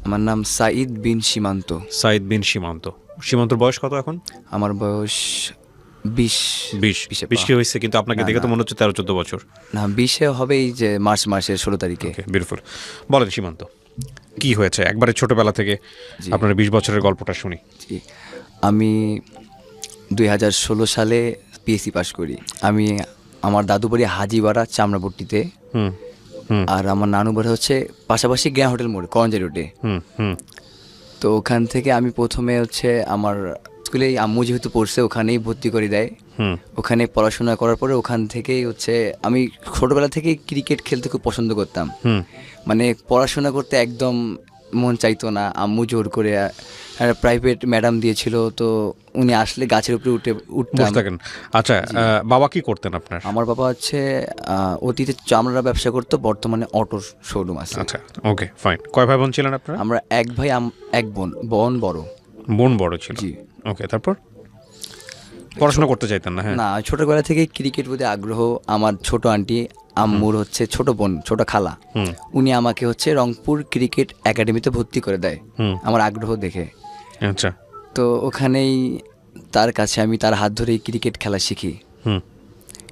আমার নাম সাঈদ বিন সীমান্ত। সাঈদ বিন সীমান্ত। সীমান্তর বয়স কত এখন? আমার বয়স 20। 20 কি হয়েছে? কিন্তু আপনাকে দেখে তো মনে হচ্ছে 13-14 বছর। না, 20-এ হবে এই যে মার্চ মাসের 16 তারিখে। বিউটিফুল। বলেন সীমান্ত, কি হয়েছে একবারে ছোটবেলা থেকে আপনার 20 বছরের গল্পটা শুনি। জি, আমি 2016 সালে পিএসসি পাশ করি। আমার দাদু বাড়ি হাজিবাড়া চামড়াপট্টিতে, আর আমার নানু বাড়ি হচ্ছে পাশাপাশি গ্যাঁ হোটেল মোড় করঞ্জা রোডে। তো ওখান থেকে আমি প্রথমে হচ্ছে আমার স্কুলেই আম্মু যেহেতু পড়ছে ওখানেই ভর্তি করে দেয়। ওখানে পড়াশোনা করার পরে ওখান থেকেই হচ্ছে আমি ছোটবেলা থেকেই ক্রিকেট খেলতে খুব পছন্দ করতাম। মানে পড়াশোনা করতে একদম মন চাইতো না, আম্মু জোর করে প্রাইভেট ম্যাডাম দিয়েছিল, তো উনি আসলে গাছের উপরে উঠতাম। আচ্ছা, বাবা কি করতেন আপনার? আমার বাবা হচ্ছে অতীতে চামড়া ব্যবসা করতো, বর্তমানে অটোর শোরুম আছে। আচ্ছা, ওকে, ফাইন। কয় ভাই বোন ছিলেন আপনারা? আমরা এক ভাই এক বোন। বোন বড়। বোন বড় ছিল? জি। ওকে, তারপর পড়াশোনা করতে চাইতেন না? হ্যাঁ, না, ছোটবেলা থেকে ক্রিকেট প্রতি আগ্রহ। আমার ছোট আন্টি, আম্মুর হচ্ছে ছোট বোন, ছোট খালা, উনি আমাকে হচ্ছে রংপুর ক্রিকেট একাডেমিতে ভর্তি করে দেয় আমার আগ্রহ দেখে। আচ্ছা। তো ওখানেই তার কাছে আমি তার হাত ধরেই ক্রিকেট খেলা শিখি।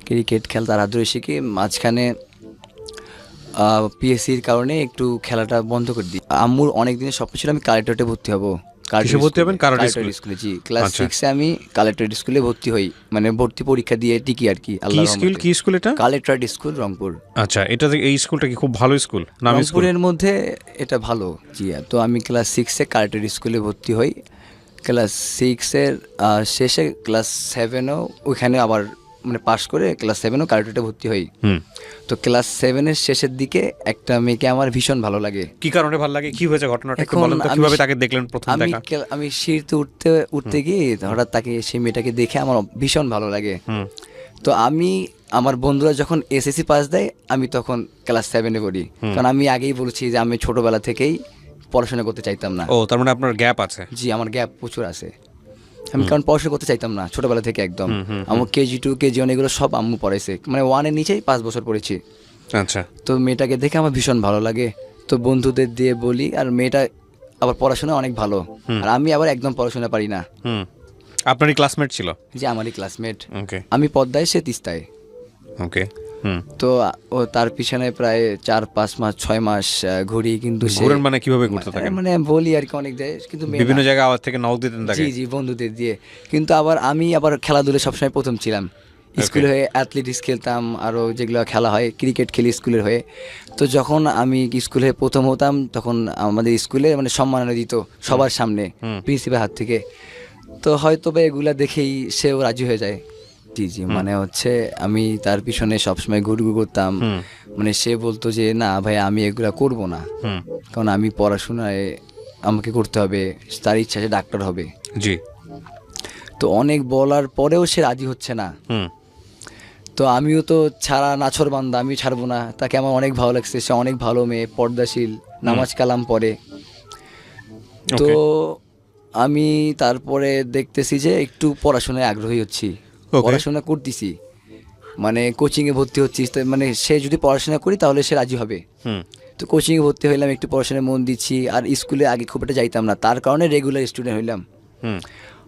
ক্রিকেট খেলা তার হাত ধরে শিখি। মাঝখানে পিএসসির কারণে একটু খেলাটা বন্ধ করে দিই। আম্মুর অনেক দিনের স্বপ্ন ছিল আমি কালেক্টরেটে ভর্তি হব। ভর্তি হবেন? কারাটে স্কুলে। জি, ক্লাস 6-এ আমি কালেক্টরেট স্কুলে ভর্তি হই, মানে ভর্তি পরীক্ষা দিয়ে টিকি আর কি। কি স্কুল এটা? Collectorate school, Rangpur. আচ্ছা, এই স্কুলটা কি খুব ভালো স্কুল? রংপুরের মধ্যে এটা ভালো। জি, তো আমি ক্লাস 6-এ কালেক্টরেট স্কুলে ভর্তি হই। ক্লাস 6-এর শেষে ক্লাস 7-ও ওইখানে আবার মানে পাশ করে ক্লাস 7-ও কালেক্টরেটে ভর্তি হই। তো ক্লাস 7-এর শেষের দিকে একটা মেয়েকে আমার ভীষণ ভালো লাগে। কি কারণে ভালো লাগে? কি হয়েছে ঘটনাটা একটু বলেন তো, কিভাবে তাকে দেখলেন প্রথম দেখা? আমি সিঁড়িতে উঠতে গিয়ে হঠাৎ সেই মেয়েটাকে দেখে আমার ভীষণ ভালো লাগে। তো আমার বন্ধুরা যখন এসএসসি পাস দেয় আমি তখন ক্লাস 7-এ পড়ি। কারণ আমি আগেই বলছি যে আমি ছোটবেলা থেকেই পড়াশোনা করতে চাইতাম না। ও, তার মানে আপনার গ্যাপ আছে? জি, আমার গ্যাপ প্রচুর আছে। আমি কারণ পড়াশোনা করতে চাইতাম না ছোটবেলা থেকে একদম। আমার কেজি 2, কেজি 1 এগুলো সব আম্মু পড়াইছে, মানে 1-এর নিচেই 5 বছর পড়েছি। আচ্ছা। তো মেয়েটাকে দেখে আমার ভীষণ ভালো লাগে। তো বন্ধুদের দিয়ে বলি, আর মেয়েটা আবার পড়াশোনা অনেক ভালো, আর আমি আবার একদম পড়াশোনা পারি না। আপনারই ক্লাসমেট ছিল? যে আমারই ক্লাসমেট। ওকে। আমি পদ্মায়, সে তিস্তায়। ওকে। তো ও তার পিছনে প্রায় 4-5 মাস 6 মাস ঘুরি, কিন্তু মানে কিভাবে ঘুরতে থাকেন? মানে বলি আর কি অনেক দেয়, কিন্তু বিভিন্ন জায়গায় আওয়াজ থেকে নক দিতেন তাকে? জি, বন্ধুদের দিয়ে। কিন্তু আমি খেলাধুলা সবসময় প্রথম ছিলাম। স্কুলে হয়ে অ্যাথলেটিক্স খেলতাম, আরও যেগুলো খেলা হয় ক্রিকেট খেলি স্কুলের হয়ে। তো যখন আমি স্কুলে প্রথম হতাম তখন আমাদের স্কুলে মানে সম্মাননা দিত সবার সামনে প্রিন্সিপাল হাত থেকে। তো হয়তো বা এগুলা দেখেই সেও রাজি হয়ে যায়। জি, মানে হচ্ছে আমি তার পিছনে সবসময় ঘুরঘুর করতাম। মানে সে বলতো যে না ভাই, আমি এগুলা করব না, কারণ আমি পড়াশোনায় আমাকে করতে হবে। তার ইচ্ছা সে ডাক্তার হবে। জি। তো অনেক বলার পরেও সে রাজি হচ্ছে না। তো আমিও তো নাছর বান্দা, আমি ছাড়বো না। তাকে আমার অনেক ভালো লাগছে, সে অনেক ভালো মেয়ে, পর্দাশীল, নামাজ কালাম পড়ে। তো আমি তারপরে দেখতেছি যে একটু পড়াশোনায় আগ্রহী হচ্ছি, পড়াশোনা করতেছি, মানে কোচিংয়ে ভর্তি হচ্ছি। মানে সে যদি পড়াশোনা করি তাহলে সে রাজি হবে। তো কোচিংয়ে ভর্তি হইলাম, একটু পড়াশোনায় মন দিচ্ছি। আর স্কুলে আগে খুব একটা যাইতাম না, তার কারণে রেগুলার স্টুডেন্ট হইলাম।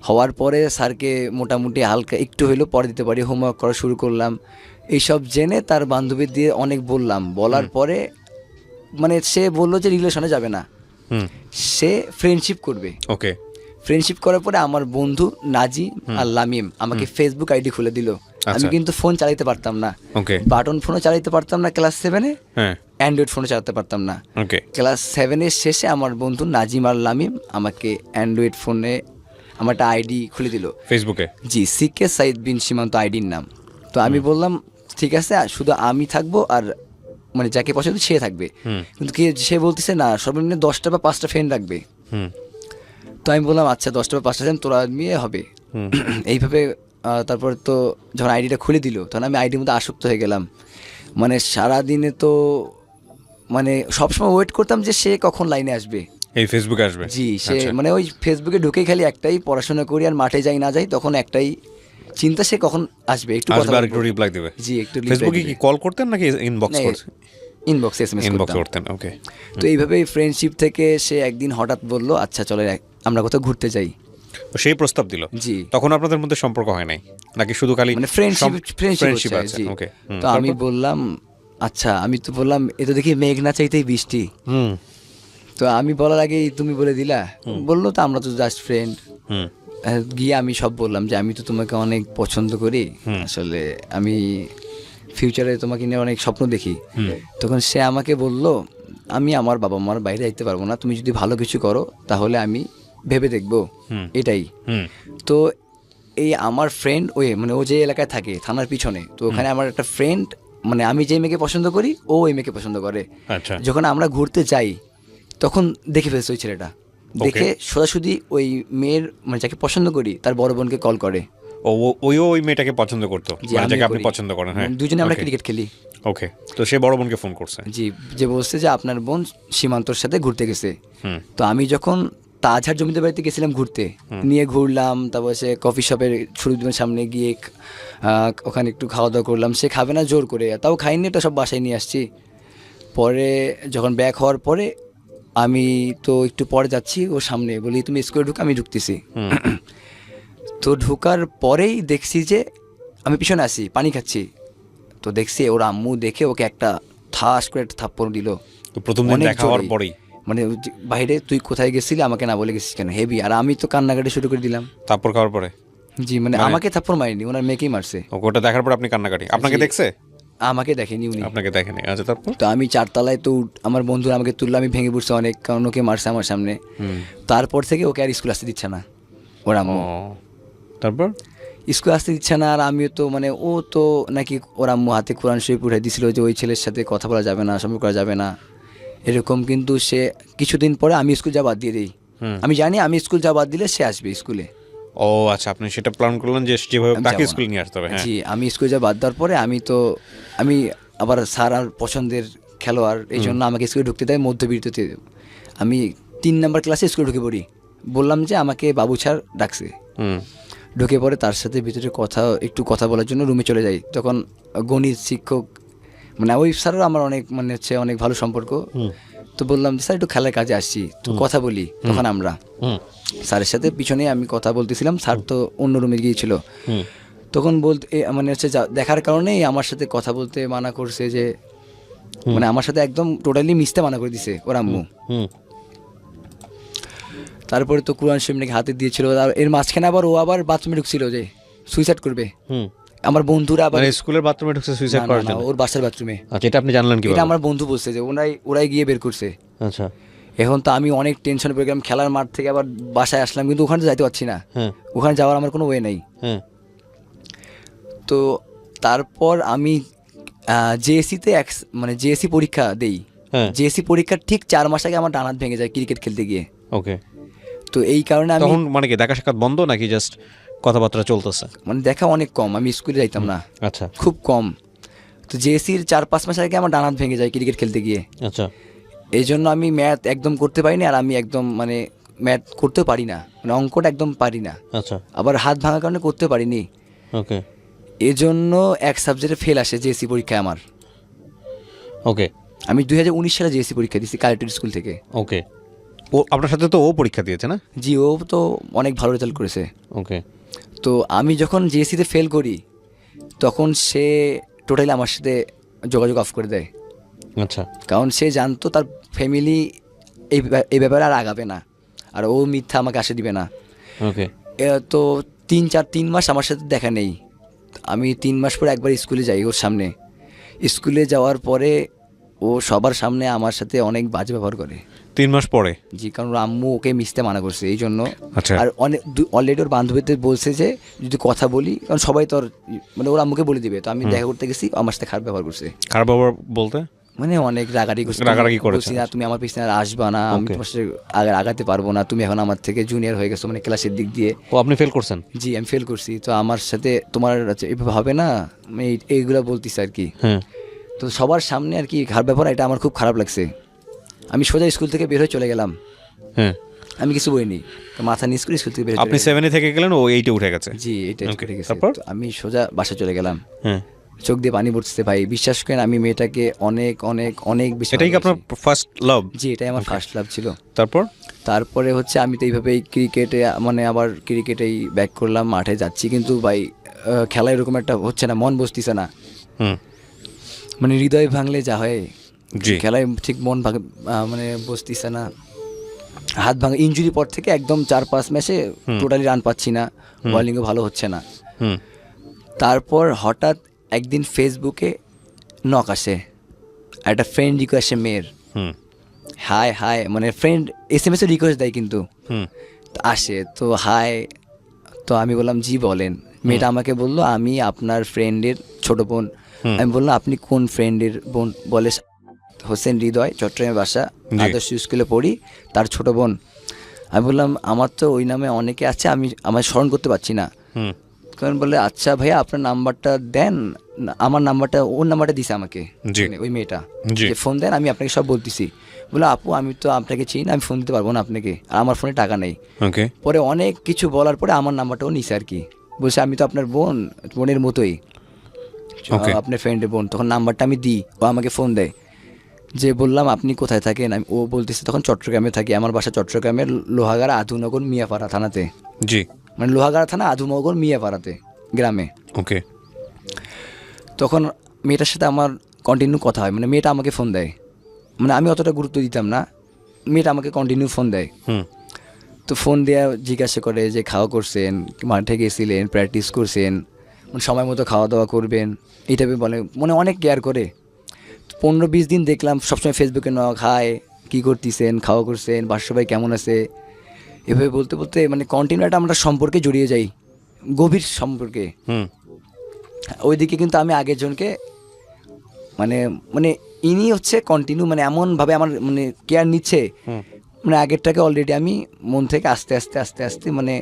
হওয়ার পরে স্যারকে মোটামুটি হালকা একটু হইলেও পড়ে দিতে পারি, হোমওয়ার্ক করা শুরু করলাম। এইসব জেনে তার বান্ধবী দিয়ে অনেক বলার পরে মানে সে বললো যে রিলেশনে যাবে না, সে ফ্রেন্ডশিপ করবে। ওকে। ফ্রেন্ডশিপ করার পরে আমার বন্ধু নাজি আর লামিম আমাকে ফেসবুক আইডি খুলে দিল। আমি কিন্তু ফোন চালাইতে পারতাম না, বাটন ফোনও চালাইতে পারতাম না ক্লাস 7-এ, অ্যান্ড্রয়েড ফোনও চালাতে পারতাম না। ক্লাস 7-এর শেষে আমার বন্ধু নাজিম আর লামিম আমাকে অ্যান্ড্রয়েড ফোনে আমার একটা আইডি খুলে দিল ফেসবুকে। জি, সিকে সাঈদ বিন সীমান্ত আইডির নাম। তো আমি বললাম ঠিক আছে, শুধু আমি থাকবো আর মানে যাকে পছন্দ সে থাকবে। কিন্তু সে বলতেছে না, সর্বনিম্ন 10টা বা 5টা ফ্রেন্ড রাখবে। তো আমি বললাম আচ্ছা 10টা বা 5টা ফ্রেন্ড তোরা নিয়ে হবে। এইভাবে তারপর তো যখন আইডিটা খুলে দিল তখন আমি আইডির মধ্যে আসক্ত হয়ে গেলাম। মানে সারাদিনে তো মানে সবসময় ওয়েট করতাম যে সে কখন লাইনে আসবে, এই ফেসবুকে আসবে। জি, সে মানে ওই ফেসবুকে ঢুকেই খালি একটাই, পড়াশোনা করি আর মাঠে যাই না যাই তখন একটাই চিন্তা, সে কখন আসবে, একটু কথা বলবো, একটু রিপ্লাই দেবে। জি, একটু ফেসবুকে কি কল করতেন নাকি ইনবক্স করতেন? ইনবক্সে এসএমএস ইনবক্স করতাম। করতেন, ওকে। তো এইভাবেই ফ্রেন্ডশিপ থেকে সে একদিন হঠাৎ বলল আচ্ছা চলে আমরা কোথাও ঘুরতে যাই। সেই প্রস্তাব দিল, জি। তখন আপনাদের মধ্যে সম্পর্ক হয় নাই নাকি শুধু খালি মানে ফ্রেন্ডশিপ আছে? জি। ওকে। তো আমি বললাম আচ্ছা, আমি তো বললাম এ তো দেখি মেঘ না চাইতেই বৃষ্টি। হুম তো আমি বলার আগেই তুমি বলে দিলা। বললো তো আমরা তো জাস্ট ফ্রেন্ড। হুম গিয়ে আমি সব বললাম যে আমি তো তোমাকে অনেক পছন্দ করি, আসলে আমি ফিউচারে তোমাকে নিয়ে অনেক স্বপ্ন দেখি। তখন সে আমাকে বলল আমি আমার বাবা মার বাইরে যাইতে পারবো না, তুমি যদি ভালো কিছু করো তাহলে আমি ভেবে দেখবো, এটাই। হুম তো এই আমার ফ্রেন্ড মানে ও যে এলাকায় থাকে থানার পিছনে, তো ওখানে আমার একটা ফ্রেন্ড, মানে আমি যে মেয়েকে পছন্দ করি ও ওই মেয়েকে পছন্দ করে। আচ্ছা। যখন আমরা ঘুরতে যাই তখন দেখে ফেলছে ওই ছেলেটা, দেখে সোজাসুজি ওই মেয়ের মানে যাকে পছন্দ করি তার বড় বোনকে কল করে। ওই মেয়েটাকে পছন্দ করতো, জি, মানে আমিও যাকে আপনি করি। পছন্দ করেন? হ্যাঁ, দুজনে আমরা Okay. ক্রিকেট খেলি। ওকে। তো সে বড় বোনকে ফোন করছে। জি, যে বলছে যে আপনার বোন সীমান্তর সাথে ঘুরতে গেছে। হুম তো আমি যখন তাজহার জমিদার বাড়িতে গেছিলাম ঘুরতে, নিয়ে ঘুরলাম, তারপর সে কফি শপের সুরুদ্দিনের সামনে গিয়ে ওখানে একটু খাওয়া দাওয়া করলাম। সে খাবে না জোর করে, তাও খাইনি, এটা সব বাসায় নিয়ে আসছি। পরে যখন ব্যাক হওয়ার পরে আমি তো একটু পরে যাচ্ছি ওর সামনে, বলি তুমি স্কুলে ঢুক, আমি ঢুকতেছি। তো ঢুকার পরেই দেখছি যে আমি পিছনে আসি পানি খাচ্ছি, তো দেখছি ওর আম্মু দেখে ওকে একটা ঠাস করে একটা থাপ্পড় দিল। তো প্রথম দিন অনেক দেখা হওয়ার জোরে। পরেই মানে বাইরে তুই কোথায় গেছিলি আমাকে না বলে গেছিস কেন, হেভি। আর আমি তো কান্নাকাটি শুরু করে দিলাম। তারপর খাওয়ার পরে? জি, মানে আমাকে থাপ্পড় মারিনি, ওনার মেয়েকেই মারছে। ওটা দেখার পর আপনি কান্নাকাটি? আপনাকে জি। দেখছে? আমাকে দেখেনি উনি। আপনাকে দেখেনি। আচ্ছা, তারপর? তো আমি 4 তলায়, তো আমার বন্ধুরা আমাকে তুললো, আমি ভেঙে পড়ছি অনেক, কারণ ওকে মারছে আমার সামনে। তারপর থেকে ওকে আর স্কুল আসতে দিচ্ছে না ওর আম্মু। তারপর স্কুল আসতে দিচ্ছে না। আর আমিও তো মানে ও তো নাকি ওর আম্মু হাতে কোরআন শরীফ উঠাই দিছিল যে ওই ছেলের সাথে কথা বলা যাবে না, সম্পর্ক করা যাবে না, এরকম। কিন্তু সে কিছুদিন পরে আমি স্কুল যাওয়া বাদ দিয়ে দিই। আমি জানি আমি স্কুল যাওয়া বাদ দিলে সে আসবে স্কুলে। ও আচ্ছা, আপনি সেটা প্ল্যান করলেন যে যেভাবে আমি তাকে যাবো না। স্কুলে নিয়ে আসতে হবে। হ্যাঁ, জি, আমি স্কুল যাওয়া বাদ দেওয়ার পরে আমি আবার স্যার আর পছন্দের খেলোয়াড়, এই জন্য আমাকে স্কুলে ঢুকতে দেয় মধ্যবিরতিতে। আমি 3 নম্বর ক্লাসে স্কুলে ঢুকে পড়ি, বললাম যে আমাকে বাবু স্যার ডাকছে। ঢুকে পড়ে তার সাথে ভিতরে একটু কথা বলার জন্য রুমে চলে যাই। তখন গণিত শিক্ষক, মানে ওই স্যারও আমার অনেক মানে হচ্ছে অনেক ভালো সম্পর্ক। তো বললাম যে স্যার একটু খেলার কাজে আসছি, তো কথা বলি। তখন আমরা স্যারের সাথে পিছনে আমি কথা বলতেছিলাম, স্যার তো অন্য রুমে গিয়েছিল। তখন মানে হচ্ছে দেখার কারণেই আমার সাথে কথা বলতে মানা করছে, যে মানে আমার সাথে একদম টোটালি মিশতে মানা করে দিছে ওর আম্মু। তারপরে তো কোরআন শরীফ নাকি হাতে দিয়েছিল। আর এর মাঝখানে আবার ও আবার বাথরুমে ঢুকছিল যে সুইসাইড করবে। আমার বন্ধুরা আবার মানে স্কুলের বাথরুমে ঢুকছে সুইসাইড না, করার না, জন্য? ওর বাসার বাথরুমে। আচ্ছা, এটা আপনি জানলেন কিভাবে? এটা আমার বন্ধু বলছে যে ওরাই গিয়ে বের করছে। আচ্ছা। এখন তো আমি অনেক টেনশন পেয়ে গেলাম, খেলার মাঠ থেকে আবার বাসায় আসলাম, কিন্তু ওখানে তো যাইতে পারছি না। হ্যাঁ ওখানে যাওয়ার আমার কোনো ওয়ে নেই। হ্যাঁ তো তারপর আমি জেএসসিতে মানে জেএসসি পরীক্ষা দেই। হ্যাঁ জেএসসি পরীক্ষার ঠিক 4 মাস আগে আমার ডান হাত ভেঙে যায় ক্রিকেট খেলতে গিয়ে। ওকে। তো এই কারণে আমি তখন মানে কি দেখা সাক্ষাৎ বন্ধ নাকি জাস্ট কথাবার্তা চলতেছে? মানে দেখা অনেক কম, আমি স্কুলে যাইতাম না, আচ্ছা খুব কম। তো জেএসসির 4-5 মাস আগে আমার ডান হাত ভেঙে যায় ক্রিকেট খেলতে গিয়ে। আচ্ছা এই জন্য আমি ম্যাথ একদম করতে পারিনি, আর আমি একদম মানে ম্যাথ করতেও পারি না, মানে অঙ্কটা একদম পারি না। আচ্ছা আবার হাত ভাঙার কারণে করতে পারিনি। ওকে এজন্য এক সাবজেক্টে ফেল আসে জেএসসি পরীক্ষায় আমার। ওকে আমি 2019 সালে জেএসসি পরীক্ষা দিয়েছি কালেক্টর স্কুল থেকে। ওকে। ও আপনার সাথে তো ও পরীক্ষা দিয়েছে না? জি, ও তো অনেক ভালো রেজাল্ট করেছে। ওকে। তো আমি যখন জেএসসিতে ফেল করি তখন সে টোটালি আমার সাথে যোগাযোগ অফ করে দেয়। আচ্ছা কারণ সে জানতো তার ফ্যামিলি এই ব্যাপারে আর আগাবে না, আর ও মিথ্যা আমাকে আসে দিবে না। ওকে। তো 3 মাস আমার সাথে দেখা নেই। আমি 3 মাস পরে একবার স্কুলে যাই ওর সামনে। স্কুলে যাওয়ার পরে ও সবার সামনে আমার সাথে অনেক বাজে ব্যবহার করে। 3 মাস পরে? জি, কারণ ওর আম্মু ওকে মিশতে মানা করছে এই জন্য। আচ্ছা। আর অলরেডি ওর বান্ধবীদের বলছে যে যদি কথা বলি, কারণ সবাই তোর মানে ওর আম্মুকে বলে দিবে। তো আমি দেখা করতে গেছি, আমার সাথে খারাপ ব্যবহার করছে। খারাপ ব্যবহার বলতে? মানে অনেক রাগারাগি করছে। করেছে? না, তুমি আমার পিছনে আর আসবা না, আমি তোমার সাথে আগাতে পারবো না, তুমি এখন আমার থেকে জুনিয়র হয়ে গেছো মানে ক্লাসের দিক দিয়ে। ও আপনি ফেল করছেন? জি, আমি ফেল করছি, তো আমার সাথে তোমার এভাবে হবে না, এইগুলো বলতিস আর কি। হ্যাঁ। তো সবার সামনে আর কি খারাপ ব্যাপার, এটা আমার খুব খারাপ লাগছে। আমি সোজা স্কুল থেকে বের হয়ে চলে গেলাম। হ্যাঁ। আমি কিছু বলিনি, তো মাথা নিচ করে স্কুল থেকে বের হয়ে আপনি 7 থেকে গেলেন, ও 8 উঠে গেছে? জি, এটা ঠিক আছে। তারপর? তো আমি সোজা বাসা চলে গেলাম। হ্যাঁ। চোখ দিয়ে পানি পড়তেছে ভাই, বিশ্বাস করেন আমি মেয়েটাকে অনেক অনেক অনেক বেশি এটাই কি আপনার ভালোবাসি। First love? জি, এটাই আমার ফার্স্ট লাভ ছিল। তারপরে হচ্ছে আমি তো এইভাবেই ক্রিকেটে মানে আবার ক্রিকেটেই ব্যাক করলাম, মাঠে যাচ্ছি, কিন্তু ভাই খেলা এরকম একটা হচ্ছে না, মন বসতিছে না। মানে হৃদয় ভাঙলে যা হয়, জি। খেলায় ঠিক মন মানে বসতিছে না, হাত ভাঙা ইনজুরি পর থেকে একদম 4-5 ম্যাচে টোটালি রান পাচ্ছি না, বোলিংও ভালো হচ্ছে না। তারপর হঠাৎ একদিন ফেসবুকে নক আসে, একটা ফ্রেন্ড রিকোয়েস্ট মেয়ের, হাই হাই মানে ফ্রেন্ড SMS এ রিকোয়েস্ট দেয় কিন্তু আসে, তো হাই, তো আমি বললাম জি বলেন। মেয়েটা আমাকে বললো আমি আপনার ফ্রেন্ডের ছোট বোন। আমি বললাম আপনি কোন ফ্রেন্ডের বোন? বলে হোসেন হৃদয়, চট্টগ্রামে বাসা, আদর্শ স্কুলে পড়ি, তার ছোট বোন। আমি বললাম আমার তো ওই নামে অনেকে আছে, আমি আমার স্মরণ করতে পারছি না। কারণ বলে আচ্ছা ভাইয়া আপনার নাম্বারটা দেন, আমার নাম্বারটা, ওর নাম্বারটা দিছে আমাকে ওই মেয়েটা, যে ফোন দেন আমি আপনাকে সব বলতেছি। বলে আপু আমি তো আপনাকে চিনি না, আমি ফোন দিতে পারবো না আপনাকে, আর আমার ফোনে টাকা নেই। পরে অনেক কিছু বলার পরে আমার নাম্বারটাও নিছে আর কি, বলছে আমি তো আপনার বোনের মতোই, আপনার ফ্রেন্ডের বোন। তখন নাম্বারটা আমি দিই, ও আমাকে ফোন দেয়, যে বললাম আপনি কোথায় থাকেন? ও বলতেছে তখন চট্টগ্রামে থাকি, আমার বাসা চট্টগ্রামের লোহাগাড়া আধুনগর মিয়াপাড়া থানাতে। জি, মানে লোহাগাড়া থানা আধুনগর মিয়াপাড়াতে গ্রামে। ওকে। তখন মেয়েটার সাথে আমার কন্টিনিউ কথা হয়, মানে মেয়েটা আমাকে ফোন দেয়, মানে আমি অতটা গুরুত্ব দিতাম না, মেয়েটা আমাকে কন্টিনিউ ফোন দেয়। তো ফোন দেওয়া জিজ্ঞাসা করে যে খাওয়া করছেন, মাঠে গেছিলেন, প্র্যাকটিস করছেন, মানে সময় মতো খাওয়া দাওয়া করবেন, এই টাইপের বলে, মানে অনেক কেয়ার করে। 15-20 দিন দেখলাম সবসময় ফেসবুকে নক, হাই কী করতেছেন, খাওয়া করছেন, বাসার সবাই কেমন আছে, এভাবে বলতে বলতে মানে কন্টিনিউ একটা আমরা সম্পর্কে জড়িয়ে যাই, গভীর সম্পর্কে। ওইদিকে কিন্তু আমি আগের জনকে মানে মানে ইনি হচ্ছে কন্টিনিউ মানে এমনভাবে আমার মানে কেয়ার নিচ্ছে, মানে আগেরটাকে অলরেডি আমি মন থেকে আস্তে আস্তে আস্তে আস্তে মানে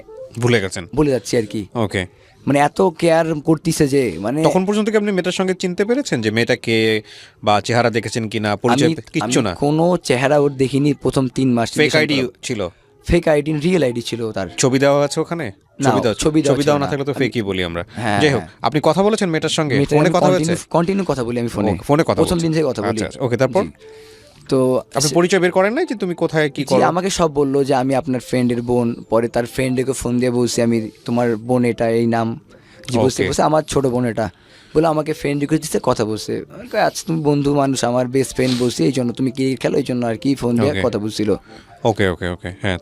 ভুলে যাচ্ছি আর কি। ওকে, মানে এত কেয়ার করতেছে যে মানে তখন পর্যন্ত কি আপনি মেয়েটার সঙ্গে চিনতে পেরেছেন যে মেয়েটা কে, বা চেহারা দেখেছেন কিনা, পরিচয় কিচ্ছু না? কোনো চেহারা ওর দেখিনি প্রথম 3 মাস। ফেক আইডি ছিল? ফেক আইডি, রিয়েল আইডি ছিল তার। ছবি দেওয়া আছে ওখানে? ছবি দেওয়া না থাকলে তো ফেকই বলি আমরা। যাই হোক, আপনি কথা বলেছেন মেয়েটার সঙ্গে? ফোনে কথা হয়েছে? কন্টিনিউ কথা বলি আমি ফোনে কথা প্রথম দিন থেকে কথা বলি। ওকে, তারপর তো আপনি পরিচয় বের করেন নাই যে তুমি কোথায় কি করো? আমাকে সব বললো যে আমি আপনার ফ্রেন্ডের বোন। পরে তার ফ্রেন্ডকে ফোন দিয়ে বলছি আমি তোমার বোন, এটা এই নাম, জি বলছে আমার ছোট বোন এটা, বলে আমাকে ফ্রেন্ড রিকোয়েস্ট দিচ্ছে, কথা বলছে। আচ্ছা তুমি বন্ধু মানুষ, আমার বেস্ট ফ্রেন্ড বলছি, এই জন্য তুমি ক্রিকেট খেলো এই জন্য আর কি, ফোন দিয়ে কথা বলছিল। ওকে ওকে ওকে, হ্যাঁ।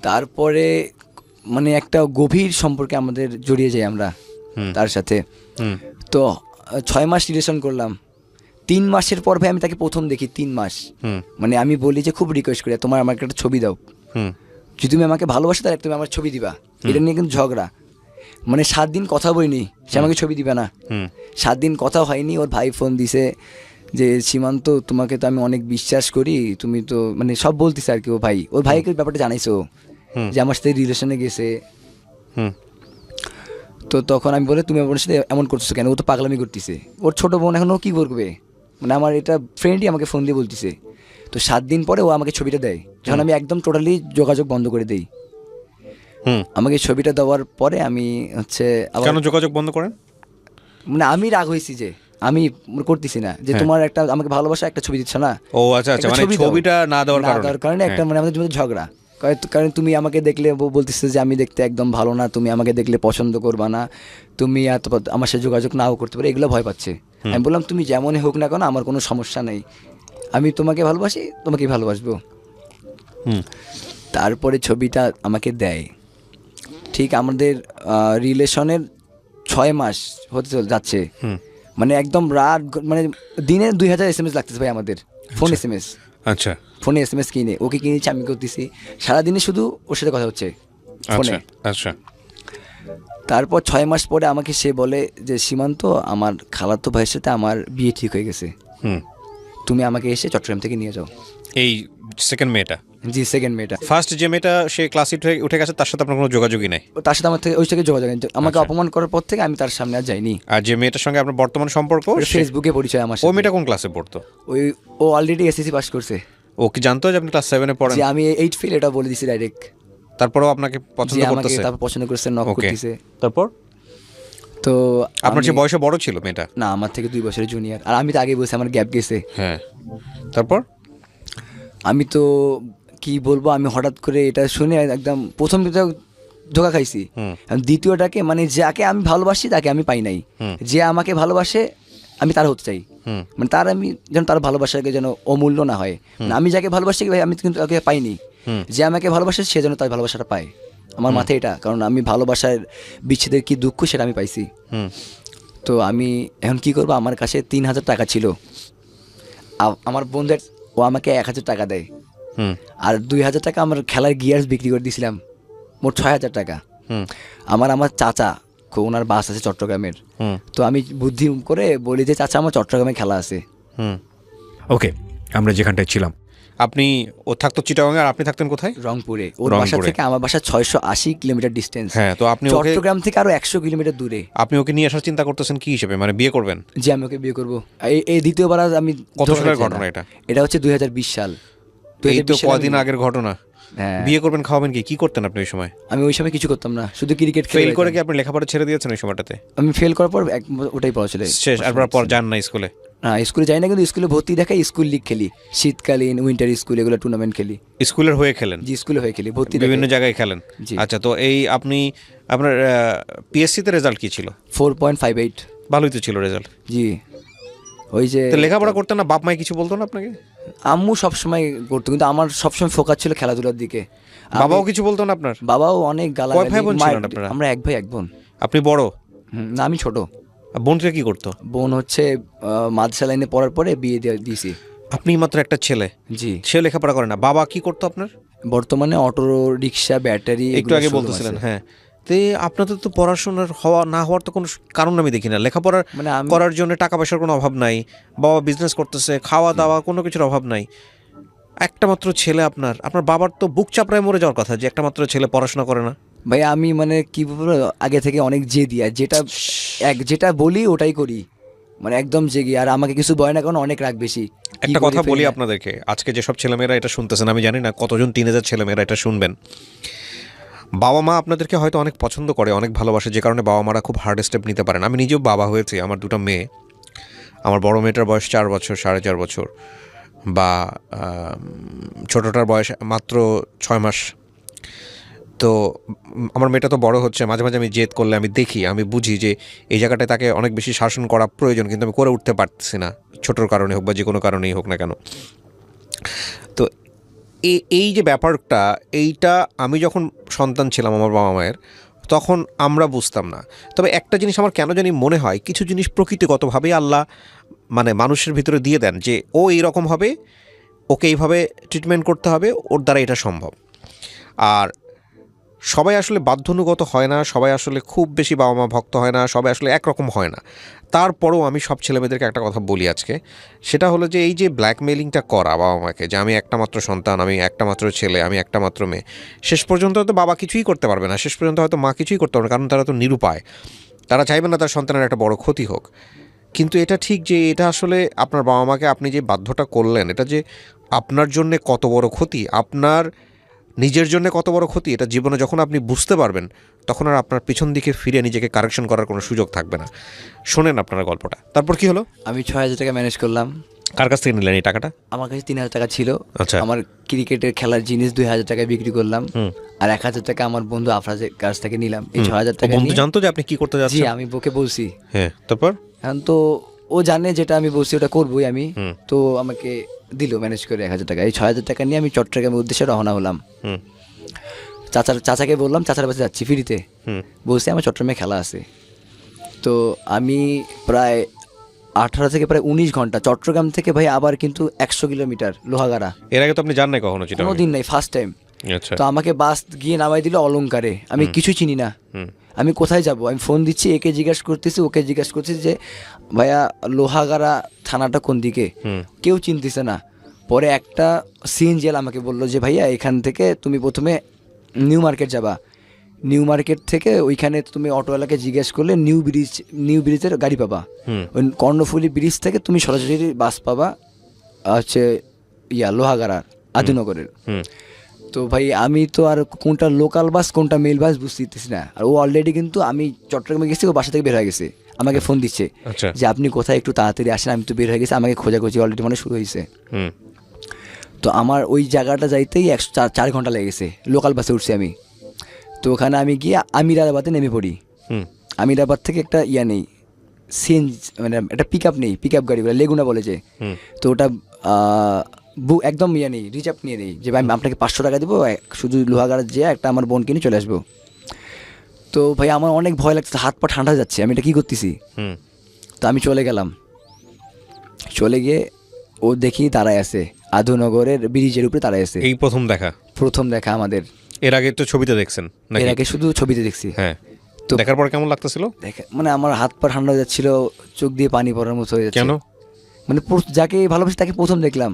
তারপরে মানে একটা গভীর সম্পর্কে আমাদের জড়িয়ে যাই আমরা তার সাথে। তো 6 মাস রিলেশন করলাম। 3 মাসের পর ভাই আমি তাকে প্রথম দেখি, 3 মাস। মানে আমি বলি যে খুব রিকোয়েস্ট করি তোমার আমাকে একটা ছবি দাও, যদি তুমি আমাকে ভালোবাসো তাহলে তুমি আমার ছবি দিবা। এটা নিয়ে কিন্তু ঝগড়া, মানে 7 দিন কথা বলিনি, সে আমাকে ছবি দিবে না। 7 দিন কথা হয়নি, ওর ভাই ফোন দিছে যে সীমান্ত তোমাকে তো আমি অনেক বিশ্বাস করি, তুমি তো মানে সব বলতিছে আর কি। ওর ভাইকে ব্যাপারটা জানাইছো যে আমার সাথে রিলেশনে গেছে। তো তখন আমি বলে তুমি আমার সাথে এমন করছো কেন, ও তো পাগলামি করতেছে, ওর ছোট বোন, এখন ও কী করবে, মানে আমার এটা ফ্রেন্ডই আমাকে ফোন দিয়ে বলতেছে। তো 7 দিন পরে ও আমাকে ছবিটা দেয়, যখন আমি একদম টোটালি যোগাযোগ বন্ধ করে দিই। আমাকে ছবিটা দেওয়ার পরে আমি হচ্ছে কেন যোগাযোগ বন্ধ করেন? মানে আমি রাগ হয়েছি যে আমি করতেছি না, যে তোমার একটা আমাকে ভালোবাসা একটা ছবি দিচ্ছ না। ও আচ্ছা আচ্ছা, মানে ছবিটা না দেওয়ার কারণে একটা মানে আমাদের মধ্যে ঝগড়া। কারণ তুমি আমাকে দেখলে বলতেছে যে আমি দেখতে একদম ভালো না, তুমি আমাকে দেখলে পছন্দ করবা না, তুমি আমার সাথে যোগাযোগ নাও করতে পারো, এগুলো ভয় পাচ্ছে। আমি বললাম তুমি যেমনই হোক না কেন আমার কোনো সমস্যা নেই, আমি তোমাকে ভালোবাসি, তোমাকেই ভালোবাসবো। তারপরে ছবিটা আমাকে দেয়, ঠিক আমাদের রিলেশনের 6 মাস হতে যাচ্ছে, মানে একদম রাত, মানে দিনে 2000 SMS লাগতেছে ভাই আমাদের, ফোন SMS। আচ্ছা, ফোনে SMS কিনে ওকে কিনেছি, আমি করতেছি সারাদিনে, শুধু ওর সাথে কথা হচ্ছে ফোনে। আচ্ছা, তারপর 6 মাস পরে আমাকে সে বলে যে সীমান্ত, আমার খালাতো ভাইয়ের সাথে আমার বিয়ে ঠিক হয়ে গেছে, তুমি আমাকে এসে চট্টগ্রাম থেকে নিয়ে যাও। এই সেকেন্ড মেয়েটা? জি, সেকেন্ড মেয়েটা। ফার্স্ট যে মেয়েটা সে ক্লাসে উঠে গেছে তার সাথে আপনার কোনো যোগাযোগই নাই? তার সাথে আমার থেকে ওই থেকে যোগাযোগ নেই, আমাকে অপমান করার পর থেকে আমি তার সামনে আর যাইনি। আর যে মেয়েটার সঙ্গে আপনার বর্তমান সম্পর্ক, ফেসবুকে পরিচয় আমার সাথে। ওই মেয়েটা কোন ক্লাসে পড়তো? ও অলরেডি SSC পাস করছে। ও কি জানতো যে আপনি ক্লাস 7 এ পড়েন? জি, আমি 8 ফেল এটা বলে দিছি ডাইরেক্ট। তারপরও আপনাকে পছন্দ করতেছে? তারপর পছন্দ করছে, নক করতেছে। তারপর তো তো আপনার যে বয়সে বড় ছিল মেয়েটা? না, আমার থেকে 2 বছরের জুনিয়র। আর আমি তো আগে বলছি আমার গ্যাপ গেছে। হ্যাঁ, তারপর আমি তো কি বলবো, আমি হঠাৎ করে এটা শুনে একদম প্রথম ধোকা খাইছি। দ্বিতীয়টাকে মানে যাকে আমি ভালোবাসি তাকে আমি পাই নাই, যে আমাকে ভালোবাসে আমি তার হতে চাই, মানে তার আমি যেন তার ভালোবাসাকে যেন অমূল্য না হয়। মানে আমি যাকে ভালোবাসি ভাই আমি কিন্তু তাকে পাইনি, যে আমাকে ভালোবাসে সে যেন তার ভালোবাসাটা পায়। আমার মাথায় এটা, কারণ আমি ভালোবাসার বিচ্ছেদের কি দুঃখ সেটা আমি পাইছি। তো আমি এখন কি করবো, আমার কাছে 3,000 টাকা ছিল, আমার বন্ধুর ও আমাকে 1,000 টাকা দেয়, আর 2,000 টাকা আমার খেলার গিয়ার্স বিক্রি করে দিয়েছিলাম, মোট 6,000 টাকা। আমার চাচা ওনার বাস আছে চট্টগ্রামের, তো আমি বুদ্ধি করে বলি যে চাচা আমার চট্টগ্রামে খেলা আছে। ওকে, আমরা যেখানটায় ছিলাম, আপনি ও থাকতো চিটাগাঙে আর আপনি থাকতেন কোথায়? রংপুরে। ওর বাসা থেকে আমার বাসা 680 কিলোমিটার ডিস্টেন্স। হ্যাঁ, তো আপনি চট্টগ্রাম থেকে আরো 100 কিলোমিটার দূরে। আপনি ওকে নিয়ে আসার চিন্তা করতেছেন কি হিসেবে, মানে বিয়ে করবেন? যে আমি ওকে বিয়ে করবো। এই দ্বিতীয়বার আমি। কত সালের ঘটনা এটা? এটা হচ্ছে 2020 সাল। এই তো কদিন আগের ঘটনা। বিয়ে করবেন, খাওয়াবেন কি করতেন আপনি ওই সময়? আমি ওই সময় কিছু করতাম না, শুধু ক্রিকেট খেলে। ফেল করে কি আপনি লেখাপড়া ছেড়ে দিয়েছেন ওই সময়টাতে? আমি ফেল করার পর ওটাই পড়া ছিল শেষ। আর পর যান না স্কুলে? না, স্কুলে যাই না, কিন্তু স্কুলে ভর্তি দেখাই, স্কুল লিগ খেলি, শীতকালীন উইন্টার স্কুল এগুলো টুর্নামেন্ট খেলি। স্কুলের হয়ে খেলেন? জি, স্কুলে হয়ে খেলি, ভর্তি বিভিন্ন জায়গায় খেলেন। আচ্ছা, তো এই আপনি আপনার পিএসসি তে রেজাল্ট কি ছিল? 4.58। ভালোই তো ছিল রেজাল্ট। জি, ওই যে লেখাপড়া করতেন না? বাপ মাই কিছু বলতো না আপনাকে? আম্মু সবসময় করতো, কিন্তু আমার সবসময় ফোকাস ছিল খেলাধুলার দিকে। বাবাও কিছু বলতো না আপনার? বাবাও অনেক গালাগালি। কয় ভাই বোন ছিলেন আপনারা? আমরা 1 ভাই 1 বোন। আপনি বড়? না, আমি ছোট। বোনটা কি করতো? বোন হচ্ছে মাদ্রাসা লাইনে পড়ার পরে বিয়ে দিয়েছি। আপনি মাত্র একটা ছেলে? জি। সে লেখাপড়া করে না? বাবা কি করতো আপনার? বর্তমানে অটো রিক্সা, ব্যাটারি, একটু আগে বলতেছিলেন। হ্যাঁ, তো আপনাদের তো পড়াশোনার না হওয়ার তো কোনো কারণ আমি দেখি না। লেখাপড়ার মানে করার জন্য টাকা পয়সার কোনো অভাব নাই, বাবা বিজনেস করতেছে, খাওয়া দাওয়া কোনো কিছুর অভাব নাই। একটা মাত্র ছেলে আপনার বাবার তো বুক চাপড়ায় মরে যাওয়ার কথা যে একটা মাত্র ছেলে পড়াশোনা করে না। ভাই আমি মানে কি বলবো, আগে থেকে অনেক জেদি, আর যেটা বলি ওটাই করি, মানে একদম জেগে। আর আমাকে কিছু বলে না, কারণ অনেক রাগ বেশি। একটা কথা বলি আপনাদেরকে, আজকে যেসব ছেলেমেয়েরা এটা শুনতেছেন, আমি জানি না কতজন টিনেজার ছেলেমেয়েরা এটা শুনবেন। বাবা মা আপনাদেরকে হয়তো অনেক পছন্দ করে, অনেক ভালোবাসে, যে কারণে বাবা মারা খুব হার্ড স্টেপ নিতে পারেন। আমি নিজেও বাবা হয়েছি, আমার 2টা মেয়ে। আমার বড় মেয়েটার বয়স 4 বছর, 4.5 বছর, বা ছোটোটার বয়স মাত্র 6 মাস। তো আমার মেয়েটা তো বড় হচ্ছে, মাঝে মাঝে আমি জেদ করলে আমি দেখি, আমি বুঝি যে এই জায়গাটায় তাকে অনেক বেশি শাসন করা প্রয়োজন, কিন্তু আমি করে উঠতে পারতেছি না, ছোটোর কারণে হোক বা যে কোনো কারণেই হোক না কেন। তো এই যে ব্যাপারটা, এইটা আমি যখন সন্তান ছিলাম আমার বাবা মায়ের, তখন আমরা বুঝতাম না। তবে একটা জিনিস আমার কেন জানি মনে হয়, কিছু জিনিস প্রকৃতিগতভাবেই আল্লাহ মানে মানুষের ভিতরে দিয়ে দেন, যে ও এইরকম হবে, ওকে এইভাবে ট্রিটমেন্ট করতে হবে, ওর দ্বারা এটা সম্ভব। আর সবাই আসলে বাধ্যনুগত হয় না, সবাই আসলে খুব বেশি বাবা মা ভক্ত হয় না, সবাই আসলে একরকম হয় না। তারপরেও আমি সব ছেলেমেয়েদেরকে একটা কথা বলি আজকে, সেটা হলো যে এই যে ব্ল্যাকমেলিংটা করা বাবা মাকে, যে আমি একটা মাত্র সন্তান, আমি একটা মাত্র ছেলে, আমি একটা মাত্র মেয়ে, শেষ পর্যন্ত হয়তো বাবা কিছুই করতে পারবে না, শেষ পর্যন্ত হয়তো মা কিছুই করতে পারবে না, কারণ তারা তো নিরুপায়, তারা চাইবে না তার সন্তানের একটা বড় ক্ষতি হোক। কিন্তু এটা ঠিক যে এটা আসলে আপনার বাবা মাকে আপনি যে বাধ্যটা করলেন, এটা যে আপনার জন্যে কত বড় ক্ষতি, আপনার নিজের জন্য কত বড় ক্ষতি, এটা জীবনে যখন আপনি বুঝতে পারবেন, তখন আর আপনার পিছন দিকে ফিরে নিজেকে কারেকশন করার কোনো সুযোগ থাকবে না। শোনেন আপনারা গল্পটা, তারপর কি হলো? আমি 6,000 টাকা ম্যানেজ করলাম। কার কাছ থেকে নিলেন এই টাকাটা? আমার কাছে 3,000 টাকা ছিল। আচ্ছা। আমার ক্রিকেটের খেলার জিনিস 2,000 টাকায় বিক্রি করলাম, আর 1,000 টাকা আমার বন্ধু আফরাজের কাছ থেকে নিলাম। এই 6,000 টাকা বন্ধু জানতো যে আপনি কি করতে যাচ্ছেন? জি, আমি ওকে বলছি। হ্যাঁ, তারপর এখন তো ও জানে যেটা আমি বলছি ওটা করবোই আমি, তো আমাকে দিল ম্যানেজ করে 1,000 টাকা। এই 6,000 টাকা নিয়ে আমি চট্টগ্রামের উদ্দেশ্যে রওনা হলাম। চাচাকে বললাম চাচার কাছে যাচ্ছি ফ্রিতে, বলছি আমার চট্টগ্রামে খেলা আছে। তো আমি প্রায় 18 থেকে প্রায় 19 ঘন্টা চট্টগ্রাম থেকে ভাই, আবার কিন্তু 100 কিলোমিটার লোহাগাড়া। এর আগে তো আপনি যান নাই কখনো? কোনোদিন নাই, ফার্স্ট টাইম। আচ্ছা। তো আমাকে বাস গিয়ে নামাই দিল অলংকারে, আমি কিছু চিনি না, আমি কোথায় যাব। আমি ফোন দিচ্ছি, একে জিজ্ঞাসা করতেছি, ওকে জিজ্ঞাসা করতেছি যে ভাইয়া লোহাগাড়া থানাটা কোন দিকে, কেউ চিনতেছে না। পরে একটা সিএনজিএল আমাকে বললো যে ভাইয়া এখান থেকে তুমি প্রথমে নিউ মার্কেট যাবা, নিউ মার্কেট থেকে ওইখানে তুমি অটোওয়ালাকে জিজ্ঞেস করলে নিউ ব্রিজের গাড়ি পাবা, ওই কর্ণফুলী ব্রিজ থেকে তুমি সরাসরি বাস পাবা হচ্ছে লোহাগাড়ার আদিনগরের। তো ভাই আমি তো আর কোনটা লোকাল বাস কোনটা মেল বাস বুঝতেছি না, আর ও অলরেডি কিন্তু আমি চট্টগ্রামে গেছি, ও বাসা থেকে বের হয়ে গেছে, আমাকে ফোন দিচ্ছে আচ্ছা। যে আপনি কোথায়, একটু তাড়াতাড়ি আসেন, আমি তো বের হয়ে গেছি, আমাকে খোঁজাখুঁজি অলরেডি মানে শুরু হয়েছে। হুম তো আমার ওই জায়গাটা যাইতেই 4 ঘন্টা লেগে গেছে, লোকাল বাসে উঠছি আমি। তো ওখানে আমি গিয়ে আমিরাবাদে নেমে পড়ি। হুম আমিরাবাদ থেকে একটা নেই সিএনজি, মানে একটা পিক আপ নেই, পিক আপ গাড়ি বলে লেগুনা বলে যে। হুম তো ওটা একদম নেই, রিজার্ভ নিয়ে নেই যে ভাই আমি আপনাকে 500 টাকা দেবো, শুধু লোহাগাড়া যেয়ে একটা আমার বোন কিনে চলে আসবো। তো ভাই আমার অনেক ভয় লাগছে, হাত পা ঠান্ডা হয়ে যাচ্ছে, আমি এটা কী করতেছি। হুম তো আমি চলে গেলাম, চলে গিয়ে ও দেখি দাঁড়ায় আছে আধুনগরের ব্রিজের উপরে দাঁড়ায় আছে। এই প্রথম দেখা? প্রথম দেখা আমাদের। এর আগে তো ছবিতে দেখছেন নাকি? এর আগে শুধু ছবিতে দেখছি। হ্যাঁ। তো তো- দেখার পর কেমন লাগতেছিল? দেখে মানে আমার হাত পা ঠান্ডা হয়ে যাচ্ছিল, চোখ দিয়ে পানি পড়ার মতো হয়ে যাচ্ছে। কেন? মানে যাকে ভালোবাসি তাকে প্রথম দেখলাম,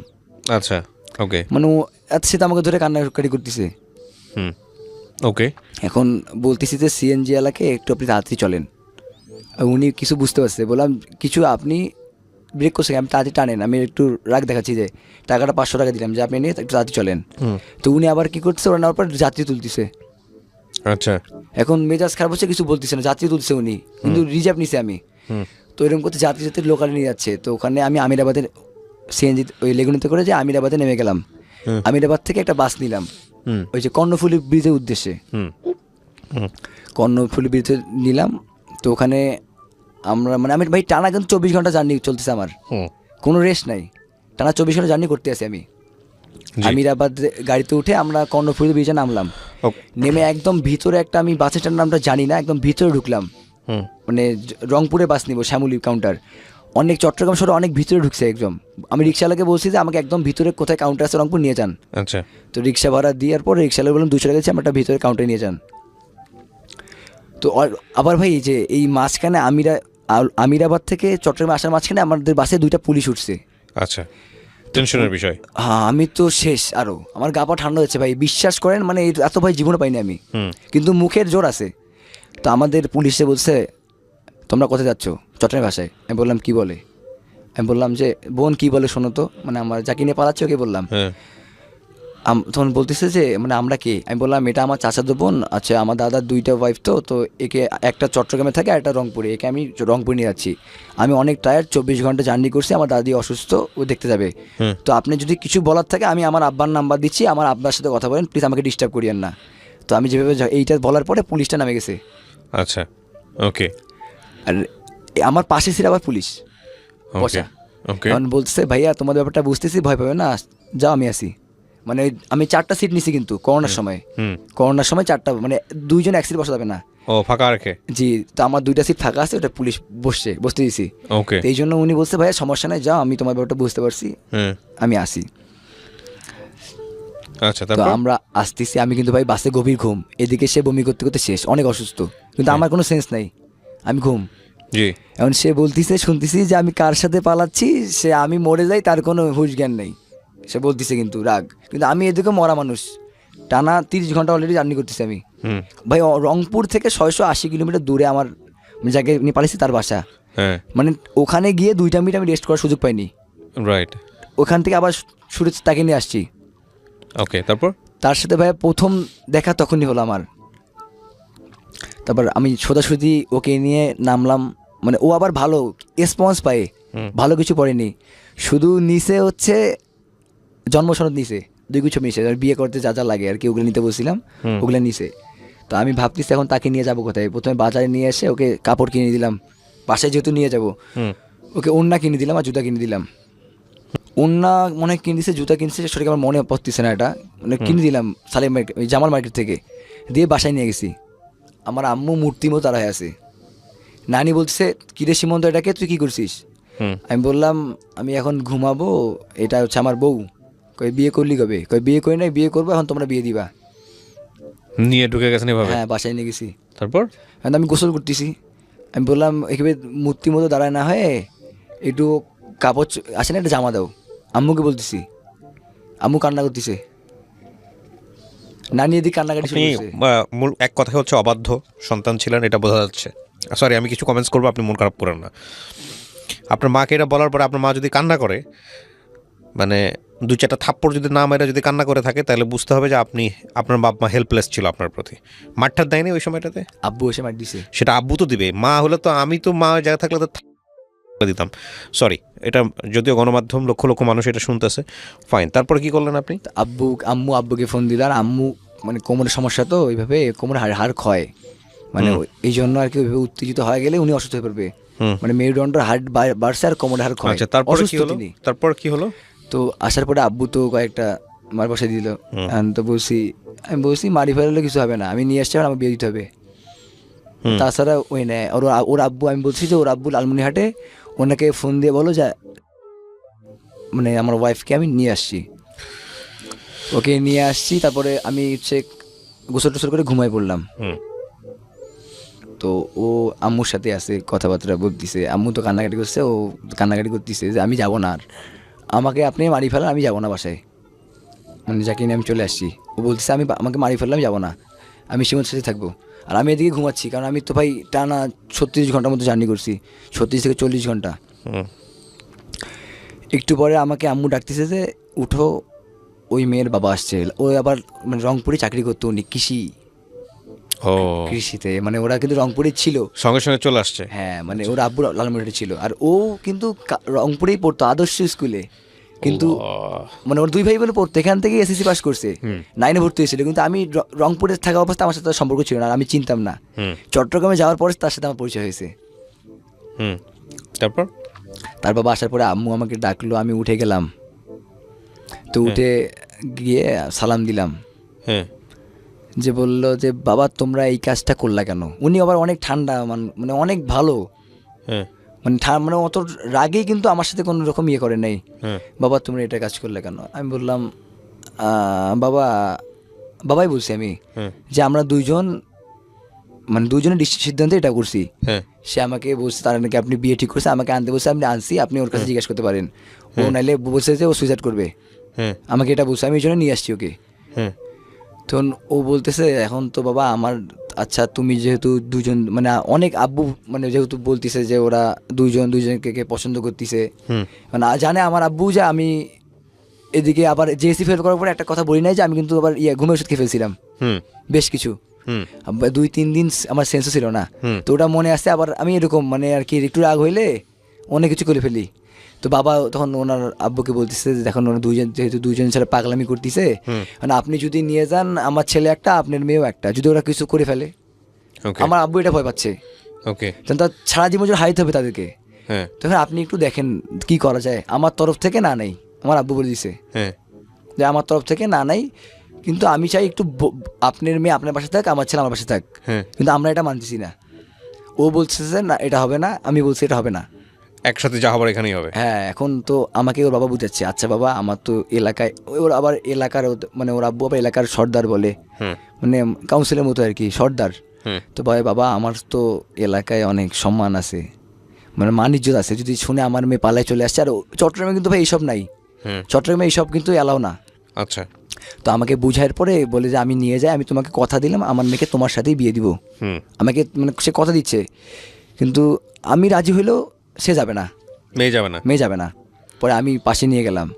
আচ্ছা, ওকে। মানে ও এত সে তো আমাকে ধরে কান্নাকাটি করতেছে। হুম ওকে। এখন বলতেছি যে সিএনজি এলাকে একটু আপনি তাড়াতাড়ি চলেন। আর উনি কিছু বুঝতে পারছে, বললাম কিছু আপনি ব্রেক করছে, আমি তাড়াতাড়ি টানেন, আমি একটু রাগ দেখাচ্ছি যে টাকাটা 500 টাকা দিলাম যে আপনি নিয়ে একটু তাড়াতাড়ি চলেন। হুম তো উনি আবার কি করছে, ওরা নেওয়ার পর যাত্রী তুলতেছে। আচ্ছা। এখন মেজাজ খারাপ হচ্ছে, কিছু বলতেছে না, যাত্রী তুলছে উনি, কিন্তু রিজার্ভ নিছে আমি। হুম তো এরকম করতে যাত্রী যাত্রী লোকালে নিয়ে যাচ্ছে। তো ওখানে আমি আমিরাবাদের সিএনজি ওই লেগুনিতে করে যে আমিরাবাদে নেমে গেলাম। হুম। আমিরাবাদ থেকে একটা বাস নিলাম হুম ওই যে কর্ণফুলী ব্রিজের উদ্দেশ্যে। হুম হুম কর্ণফুলী ব্রিজে নিলাম। তো ওখানে আমরা মানে আমি ভাই টানা কিন্তু 24 ঘন্টা জার্নি চলতেছে আমার, হুম কোনো রেস্ট নাই, টানা 24 ঘন্টা জার্নি করতে আছি আমি। জি। আমিরাবাদ গাড়িতে উঠে আমরা কর্ণফুলী ব্রিজে নামলাম, ও- নেমে একদম ভিতরে একটা, আমি বাসের নামটা জানি না, একদম ভিতরে ঢুকলাম। হুম মানে রংপুরে বাস নিব, শ্যামলী কাউন্টার, অনেক চট্টগ্রাম শহরে অনেক ভিতরে ঢুকছে একদম। আমি রিক্সাওয়ালাকে বলছি যে আমাকে একদম ভিতরে কোথায় কাউন্টার আছে রংপুর নিয়ে যান। আচ্ছা। তো রিক্সা ভাড়া দেওয়ার পর রিক্সাওয়ালা বললাম 200 টাকা দিচ্ছি, আমার একটা ভিতরে কাউন্টারে নিয়ে যান। তো আবার ভাই যে এই মাঝখানে আমিরাবাদ থেকে চট্টগ্রামে আসার মাঝখানে আমাদের বাসে 2টা পুলিশ উঠছে। আচ্ছা, টেনশনের বিষয়। হ্যাঁ আমি তো শেষ, আরও আমার গা পা ঠান্ডা হচ্ছে ভাই, বিশ্বাস করেন মানে এত ভাই জীবনে পাইনি আমি। হুম কিন্তু মুখের জোর আছে। তো আমাদের পুলিশে বলছে তোমরা কোথায় যাচ্ছ, চট্টগ্রাম ভাষায়। আমি বললাম কি বলে, আমি বললাম যে বোন কি বলে শোনো তো, মানে আমার যাকে নিয়ে পালাচ্ছে ওকে বললাম। হ্যাঁ। তখন বলতেছে যে মানে আমরা কে, আমি বললাম এটা আমার চাচাতো বোন, আচ্ছা আমার দাদার 2টা ওয়াইফ, তো একে একটা চট্টগ্রামে থাকে আর একটা রংপুরে, একে আমি রংপুরে নিয়ে যাচ্ছি। আমি অনেক টায়ার্ড, 24 ঘন্টা জার্নি করছি, আমার দাদি অসুস্থ, ও দেখতে যাবে। হুম। তো আপনি যদি কিছু বলার থাকে আমি আমার আব্বার নাম্বার দিচ্ছি, আমার আব্বার সাথে কথা বলেন প্লিজ, আমাকে ডিস্টার্ব করিয়েন না। তো আমি যেভাবে এইটা বলার পরে পুলিশটা নামে গেছে। আচ্ছা, ওকে আর আমার পাশে ছিল আবার পুলিশ ওকে বসা। ওকে। এখন বলছে ভাইয়া তোমাদের ব্যাপারটা বুঝতেছি, ভয় পাবে না, যাও আমি আসি। মানে আমি 4টা সিট নিছি কিন্তু করোনার সময়, হুম। করোনার সময় 4টা, মানে 2জন এক সিট বসা যাবে না। ও ফাঁকা রেখে? জি, তো আমার 2টা সিট ফাঁকা আছে, ওটা পুলিশ বসতে দিয়েছি। ওকে। তো এই জন্য উনি বলছে ভাইয়া সমস্যা নাই, যাও, আমি তোমার ব্যাপারটা বুঝতে পারছি, হ্যাঁ। আমি আসি। আচ্ছা, তো তারপর? আমরা আসতেছি, আমি কিন্তু ভাই বাসে গভীর ঘুম, এদিকে সে বমি করতে করতে শেষ, অনেক অসুস্থ, কিন্তু আমার কোনো সেন্স নাই, আমি ঘুম। জি। এখন সে বলতিছে, শুনতেছি যে আমি কার সাথে পালাচ্ছি, সে আমি মরে যাই তার কোনো হুঁশ জ্ঞান নেই, সে বলতিছে কিন্তু রাগ, কিন্তু আমি এদিকে মরা মানুষ, টানা 30 ঘন্টা অলরেডি জার্নি করতেছি আমি। হুম। ভাই রংপুর থেকে 680 কিলোমিটার দূরে আমার যাকে নিয়ে পালিয়েছি তার বাসা। হ্যাঁ। মানে ওখানে গিয়ে 2টা মিনিট আমি রেস্ট করার সুযোগ পাইনি, রাইট। ওখান থেকে আবার শুরু তাকে নিয়ে আসছি। ওকে, তারপর? তার সাথে ভাই প্রথম দেখা তখনই হলো আমার। তারপর আমি সোজাসুজি ওকে নিয়ে নামলাম, মানে ও আবার ভালো রেসপন্স পায়, ভালো কিছু পড়েনি, শুধু নিচে হচ্ছে জন্মসনদ নিচে, 2 কিছু নিচে, বিয়ে করতে যা যা লাগে আর কি, ওগুলো নিতে বলছিলাম, ওগুলো নিচে। তো আমি ভাবতেছি এখন তাকে নিয়ে যাবো কোথায়, প্রথমে বাজারে নিয়ে এসে ওকে কাপড় কিনে দিলাম, বাসায় যেহেতু নিয়ে যাবো, হুম। ওকে ওড়না কিনে দিলাম আর জুতা কিনে দিলাম। ওড়না মনে হয় কিনে দিছে, জুতা কিনছে সেটাকে আমার মনে পড়তেছে না, এটা মানে কিনে দিলাম সালেম মার্কেট, ওই জামাল মার্কেট থেকে, দিয়ে বাসায় নিয়ে গেছি। আমার আম্মু মূর্তি মতো তারা আছে, নানি বলছে কিরে সীমন্ত এটাকে তুই কী করছিস। হুম। আমি বললাম আমি এখন ঘুমাবো, এটা হচ্ছে আমার বউ। কই বিয়ে করলি কবে, কই বিয়ে করি নাই, বিয়ে করবো, এখন তোমরা বিয়ে দিবা। নিয়ে ঢুকে গেছেন এভাবে? হ্যাঁ বাসায় নিয়ে গেছি। তারপর? এখন আমি গোসল করতেছি, আমি বললাম একেবারে মূর্তি মতো দাঁড়ায় না হয়ে একটু কাপড় আসে না, একটা জামা দাও। আম্মুকে বলতেছি, আম্মু কান্না করতেছে, নানি এদিকে কান্নাকাটি শুরু আপনি করছে। মূল এক কথায় হচ্ছে অবাধ্য সন্তান ছিলেন, এটা বোঝা যাচ্ছে। সরি, আমি কিছু কমেন্টস করবো, আপনি মন খারাপ করেন না। আপনার মাকে এটা বলার পরে আপনার মা যদি কান্না করে, মানে দু চারটা থাপ্পড় যদি না মেরে যদি কান্না করে থাকে তাহলে বুঝতে হবে যে আপনার বাপ মা হেল্পলেস ছিল আপনার প্রতি। মাঠটার দেয়নি ওই সময়টাতে? আব্বু এসে মার দিছে। সেটা আব্বু তো দিবে, মা হলে তো আমি তো মা জায়গা থাকলে তো দিতাম। সরি, এটা যদিও গণমাধ্যম লক্ষ লক্ষ মানুষ এটা শুনতেছে, ফাইন। তারপরে কি করলেন আপনি? তো আব্বুকে ফোন দিল, আর আম্মু মানে কোমরের সমস্যা, তো ওইভাবে কোমরের হাড় ক্ষয়, মানে এই জন্য আর কি ওইভাবে উত্তেজিত হয়ে গেলে উনি অসুস্থ হয়ে পড়বে, মানে মেরুদণ্ডের হাড় বাড়ছে আর কোমরের হাড় ক্ষয়। আচ্ছা, তারপরে কি হলো? তারপর কি হলো? তো আসার পরে আব্বু তো কয়েকটা মার বসে দিল। তো আমি বলছি মারি ফেললে কিছু হবে না, আমি নিয়ে আসছি, আমার বিয়ে দিতে হবে। তাছাড়া ওই নেয় ওর আব্বু, আমি বলছি যে ওর আব্বু লালমনিরহাটে, ওনাকে ফোন দিয়ে বলো যে মানে আমার ওয়াইফকে আমি নিয়ে আসছি। ওকে নিয়ে আসছি, তারপরে আমি হচ্ছে গোসল টোসল করে ঘুমাই পড়লাম। তো ও আম্মুর সাথে আছে, কথাবার্তা বলতেছে, আম্মু তো কান্নাকাটি করছে, ও কান্নাকাটি করতেছে যে আমি যাবো না, আর আমাকে আপনি মারি ফেলেন, আমি যাবো না বাসায়, মানে যাকে নিয়ে আমি চলে আসছি। ও বলতেছে আমাকে মারি ফেললাম, যাবো না, আমি সীমার সাথে থাকবো। আর আমি এদিকে ঘুমাচ্ছি, কারণ আমি তো ভাই টানা 36 ঘন্টার মতো জার্নি করছি, 36 থেকে 40 ঘন্টা। একটু পরে আমাকে আম্মু ডাকতেছে যে উঠো, ওই মেয়ের বাবা আসছে। ও আবার মানে রংপুরে চাকরি করতো, উনি কৃষিতে, মানে ওরা কিন্তু রংপুরে ছিল, সঙ্গে সঙ্গে চলে আসছে। হ্যাঁ, মানে ওর আব্বু লালমনিরহাটে ছিল, আর ও কিন্তু রংপুরেই পড়তো আদর্শ স্কুলে, কিন্তু মানে ওর দুই ভাই বোনে পড়তো, এখান থেকে এসএসসি পাস করছে, 9-এ ভর্তি হয়েছিল। কিন্তু আমি রংপুরে থাকা অবস্থা আমার সাথে সম্পর্ক ছিল না, আর আমি চিনতাম না। চট্টগ্রামে যাওয়ার পরে তার সাথে আমার পরিচয় হয়েছে। তার বাবা আসার পরে আম্মু আমাকে ডাকলো, আমি উঠে গেলাম। তো উঠে গিয়ে সালাম দিলাম, যে বললো যে বাবা তোমরা এই কাজটা করলা কেন। উনি আবার অনেক ঠান্ডা, মানে অনেক ভালো, মানে অত রাগেই কিন্তু আমার সাথে কোনো রকম ইয়ে করে নাই। বাবা তোমরা এটা কাজ করলে কেন? আমি বললাম বাবাই বলছি আমি, যে আমরা দুজনের সিদ্ধান্তে এটা করছি। সে আমাকে বলছে তার নাকি আপনি বিয়ে ঠিক করছে, আমাকে আনতে বলছে, আপনি আনছি, আপনি ওর কাছে জিজ্ঞেস করতে পারেন। ও নাইলে বলছে যে ও সুইসাইড করবে, আমাকে এটা বলছে, আমি এই জন্য নিয়ে আসছি ওকে। তখন ও বলতেছে এখন তো বাবা আমার, আচ্ছা তুমি যেহেতু দুজন, মানে অনেক আব্বু মানে যেহেতু বলতেছে যে ওরা দুজনকে পছন্দ করতেছে, মানে জানে আমার আব্বু যে আমি এদিকে আবার জেএসসি ফেল করার পরে একটা কথা বলি নাই যে আমি কিন্তু আবার ঘুমের ওষুধ খেয়ে ফেলছিলাম বেশ কিছু, 2-3 দিন আমার সেন্সও ছিল না। তো ওটা মনে আসছে, আবার আমি এরকম মানে আর কি একটু রাগ হইলে অনেক কিছু করে ফেলি। তো বাবা তখন ওনার আব্বুকে বলতেছে যে এখন ওরা যেহেতু দুজন ছেলে পাগলামি করতেছে, মানে আপনি যদি নিয়ে যান, আমার ছেলে একটা আপনার মেয়েও একটা, যদি ওরা কিছু করে ফেলে, আমার আব্বু এটা ভয় পাচ্ছে, তখন তার সারা জীবন হারাইতে হবে তাদেরকে। তখন আপনি একটু দেখেন কি করা যায়, আমার তরফ থেকে না নেই, আমার আব্বু বলে দিছে যে আমার তরফ থেকে না নাই, কিন্তু আমি চাই একটু আপনার মেয়ে আপনার বাসায় থাক, আমার ছেলে আমার বাসায় থাক, কিন্তু আমরা এটা মানতেছি না। ও বলছে যে না এটা হবে না, আমি বলছি এটা হবে না, একসাথে যা হবার এখানেই হবে। হ্যাঁ, এখন তো আমাকে ওর বাবা বুঝাচ্ছে, আচ্ছা বাবা আমার তো এলাকায়, ওর আবার এলাকার মানে ওর আব্বু আবার এলাকার সর্দার বলে, মানে কাউন্সিলের মতো আর কি, সর্দার। তো বাবা আমার তো এলাকায় অনেক সম্মান আছে, মানে মান-ইজ্জত আছে, যদি শুনে আমার মেয়ে পালায় চলে আসছে, আর চট্টগ্রামে কিন্তু ভাই এইসব নাই, চট্টগ্রামে এইসব কিন্তু এলাও না। আচ্ছা, তো আমাকে বুঝার পরে বলে যে আমি নিয়ে যাই, আমি তোমাকে কথা দিলাম আমার মেয়েকে তোমার সাথেই বিয়ে দিব, আমাকে মানে সে কথা দিচ্ছে, কিন্তু আমি রাজি হইলেও সে যাবে না, মেয়ে যাবে না। পরে আমি পাশে নিয়ে গেলাম,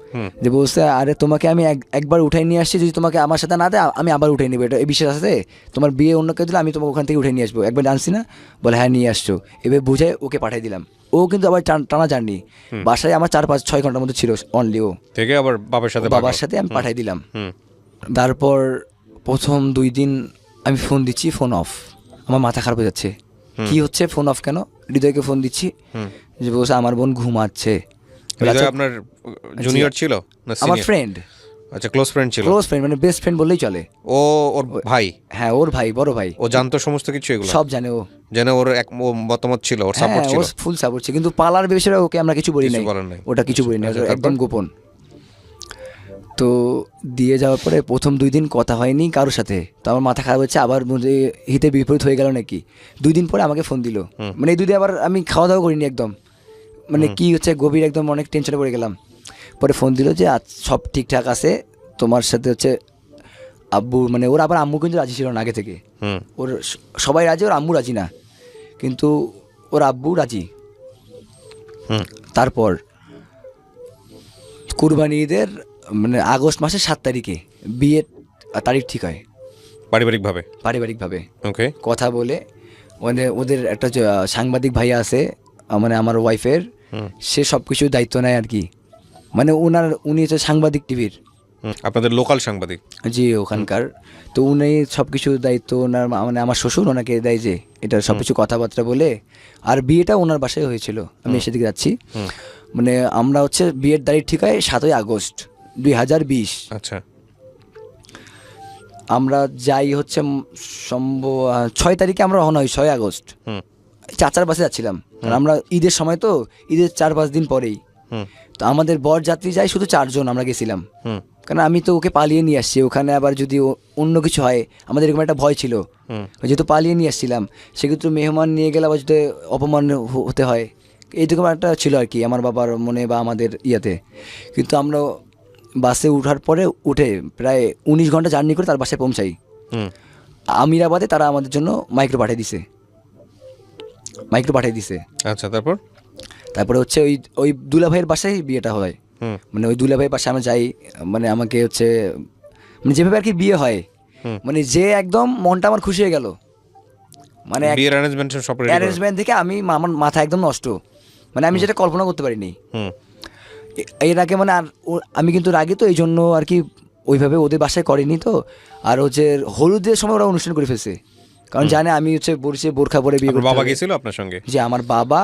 যে বলছে আরে তোমাকে আমি একবার উঠাই নিয়ে আসছি, যদি তোমাকে আমার সাথে না দেয় আমি আবার উঠাই নিবো, এটা এই বিশ্বাস আছে, তোমার বিয়ে অন্য কেউ দিলে আমি তোমাকে ওখান থেকে উঠে নিয়ে আসবো, একবার জানছি না, বলে হ্যাঁ নিয়ে আসছো, এবার বুঝে ওকে পাঠিয়ে দিলাম। ও কিন্তু আবার টানা জার্নি, বাসায় আমার 4-5-6 ঘন্টার মতো ছিল অনলি, ও থেকে আবার বাবার সাথে আমি পাঠিয়ে দিলাম। তারপর প্রথম 2 দিন আমি ফোন দিচ্ছি, ফোন অফ, আমার মাথা খারাপ হয়ে যাচ্ছে, কি হচ্ছে, ফোন অফ কেন? হৃদয়কে ফোন দিচ্ছি, যে বলছে আমার বোন ঘুমাচ্ছে। আপনার জুনিয়র ছিল না আমার ফ্রেন্ড? আচ্ছা, ক্লোজ ফ্রেন্ড ছিল, মানে বেস্ট ফ্রেন্ড বললেই চলে। ওর ভাই? হ্যাঁ, ওর ভাই, বড় ভাই। ও জানতো সমস্ত কিছু, এগুলো সব জানে, ও জানে, ওর এক মতামত ছিল, ওর সাপোর্ট ছিল, ওর ফুল সাপোর্ট ছিল, কিন্তু পালার বিষয়ে ওকে আমরা কিছু বলি নাই, ওটা কিছু বলি নাই, একদম গোপন। তো দিয়ে যাওয়ার পরে প্রথম 2 দিন কথা হয়নি কারোর সাথে, তো আমার মাথা খারাপ হচ্ছে, আবার হিতে বিপরীত হয়ে গেল নাকি। 2 দিন পরে আমাকে ফোন দিল, মানে এই 2 দিন আবার আমি খাওয়া দাওয়া করিনি একদম, মানে কি হচ্ছে গভীর একদম অনেক টেনশনে পড়ে গেলাম। পরে ফোন দিল যে সব ঠিকঠাক আছে, তোমার সাথে হচ্ছে আব্বু, মানে ওর আবার আম্মু কিন্তু রাজি ছিল না আগে থেকে, ওর সবাই রাজি, ওর আম্মু রাজি না, কিন্তু ওর আব্বু রাজি। তারপর কুরবানি ঈদের মানে আগস্ট মাসের 7 তারিখে বিয়ের তারিখ ঠিক হয় পারিবারিকভাবে? পারিবারিকভাবে ওকে। কথা বলে। ওদের একটা যে, সাংবাদিক ভাইয়া আছে মানে আমার ওয়াইফের, সে সব কিছু দায়িত্ব নেয় আর কি। মানে উনি হচ্ছে সাংবাদিক টিভির, আপনাদের লোকাল সাংবাদিক? জি ওখানকার। তো উনি সব কিছু দায়িত্ব ওনার মানে আমার শ্বশুর ওনাকে দেয় যে এটা সব কিছু কথাবার্তা বলে। আর বিয়েটা ওনার বাসায় হয়েছিল, আমি সেদিকে যাচ্ছি। মানে আমরা হচ্ছে বিয়ের তারিখ ঠিক হয় 7ই আগস্ট 2020। আচ্ছা। আমরা যাই হচ্ছে 6 তারিখে আমরা রওনা হই, 6 আগস্ট। চাচার বাসে যাচ্ছিলাম, আর আমরা ঈদের সময় তো, ঈদের 4-5 দিন পরেই। তো আমাদের বর যাত্রী যাই শুধু 4 জন আমরা গেছিলাম, কারণ আমি তো ওকে পালিয়ে নিয়ে আসছি। ওখানে আবার যদি অন্য কিছু হয়, আমাদের এরকম একটা ভয় ছিল, যেহেতু পালিয়ে নিয়ে আসছিলাম। সেক্ষেত্রে মেহমান নিয়ে গেলে আবার যদি অপমান হতে হয়, এইরকম একটা ছিল আর কি আমার বাবার মনে বা আমাদের ইয়াতে। কিন্তু আমরা বাসে উঠার পরে উঠে প্রায় 19 ঘন্টা জার্নি করে তার বাসায় পৌঁছাই। আমিরাবাদে তারা আমাদের জন্য মাইক্রো পাঠিয়ে দিছে। আচ্ছা। তারপরে হচ্ছে ওই দুলাভাইয়ের বাসায় বিয়েটা হয়। মানে ওই দুলাভাইয়ের বাসায় আমরা যাই, মানে আমাকে হচ্ছে মানে যেভাবে আর কি বিয়ে হয়, মানে যে একদম মনটা আমার খুশি হয়ে গেল। মানে বিয়ের অ্যারেঞ্জমেন্ট থেকে আমার মাথা একদম নষ্ট, মানে আমি যেটা কল্পনা করতে পারিনি এর আগে। মানে আর আমি কিন্তু আগে তো এই জন্য আর কি ওইভাবে ওদের বাসায় করিনি তো। আর হচ্ছে হলুদের সময় ওরা অনুষ্ঠান করে ফেলছে, কারণ জানে আমি হচ্ছে বলছি বোরখা পরে বিয়ে করতে। বাবা গেছিল আপনার সঙ্গে? যে আমার বাবা,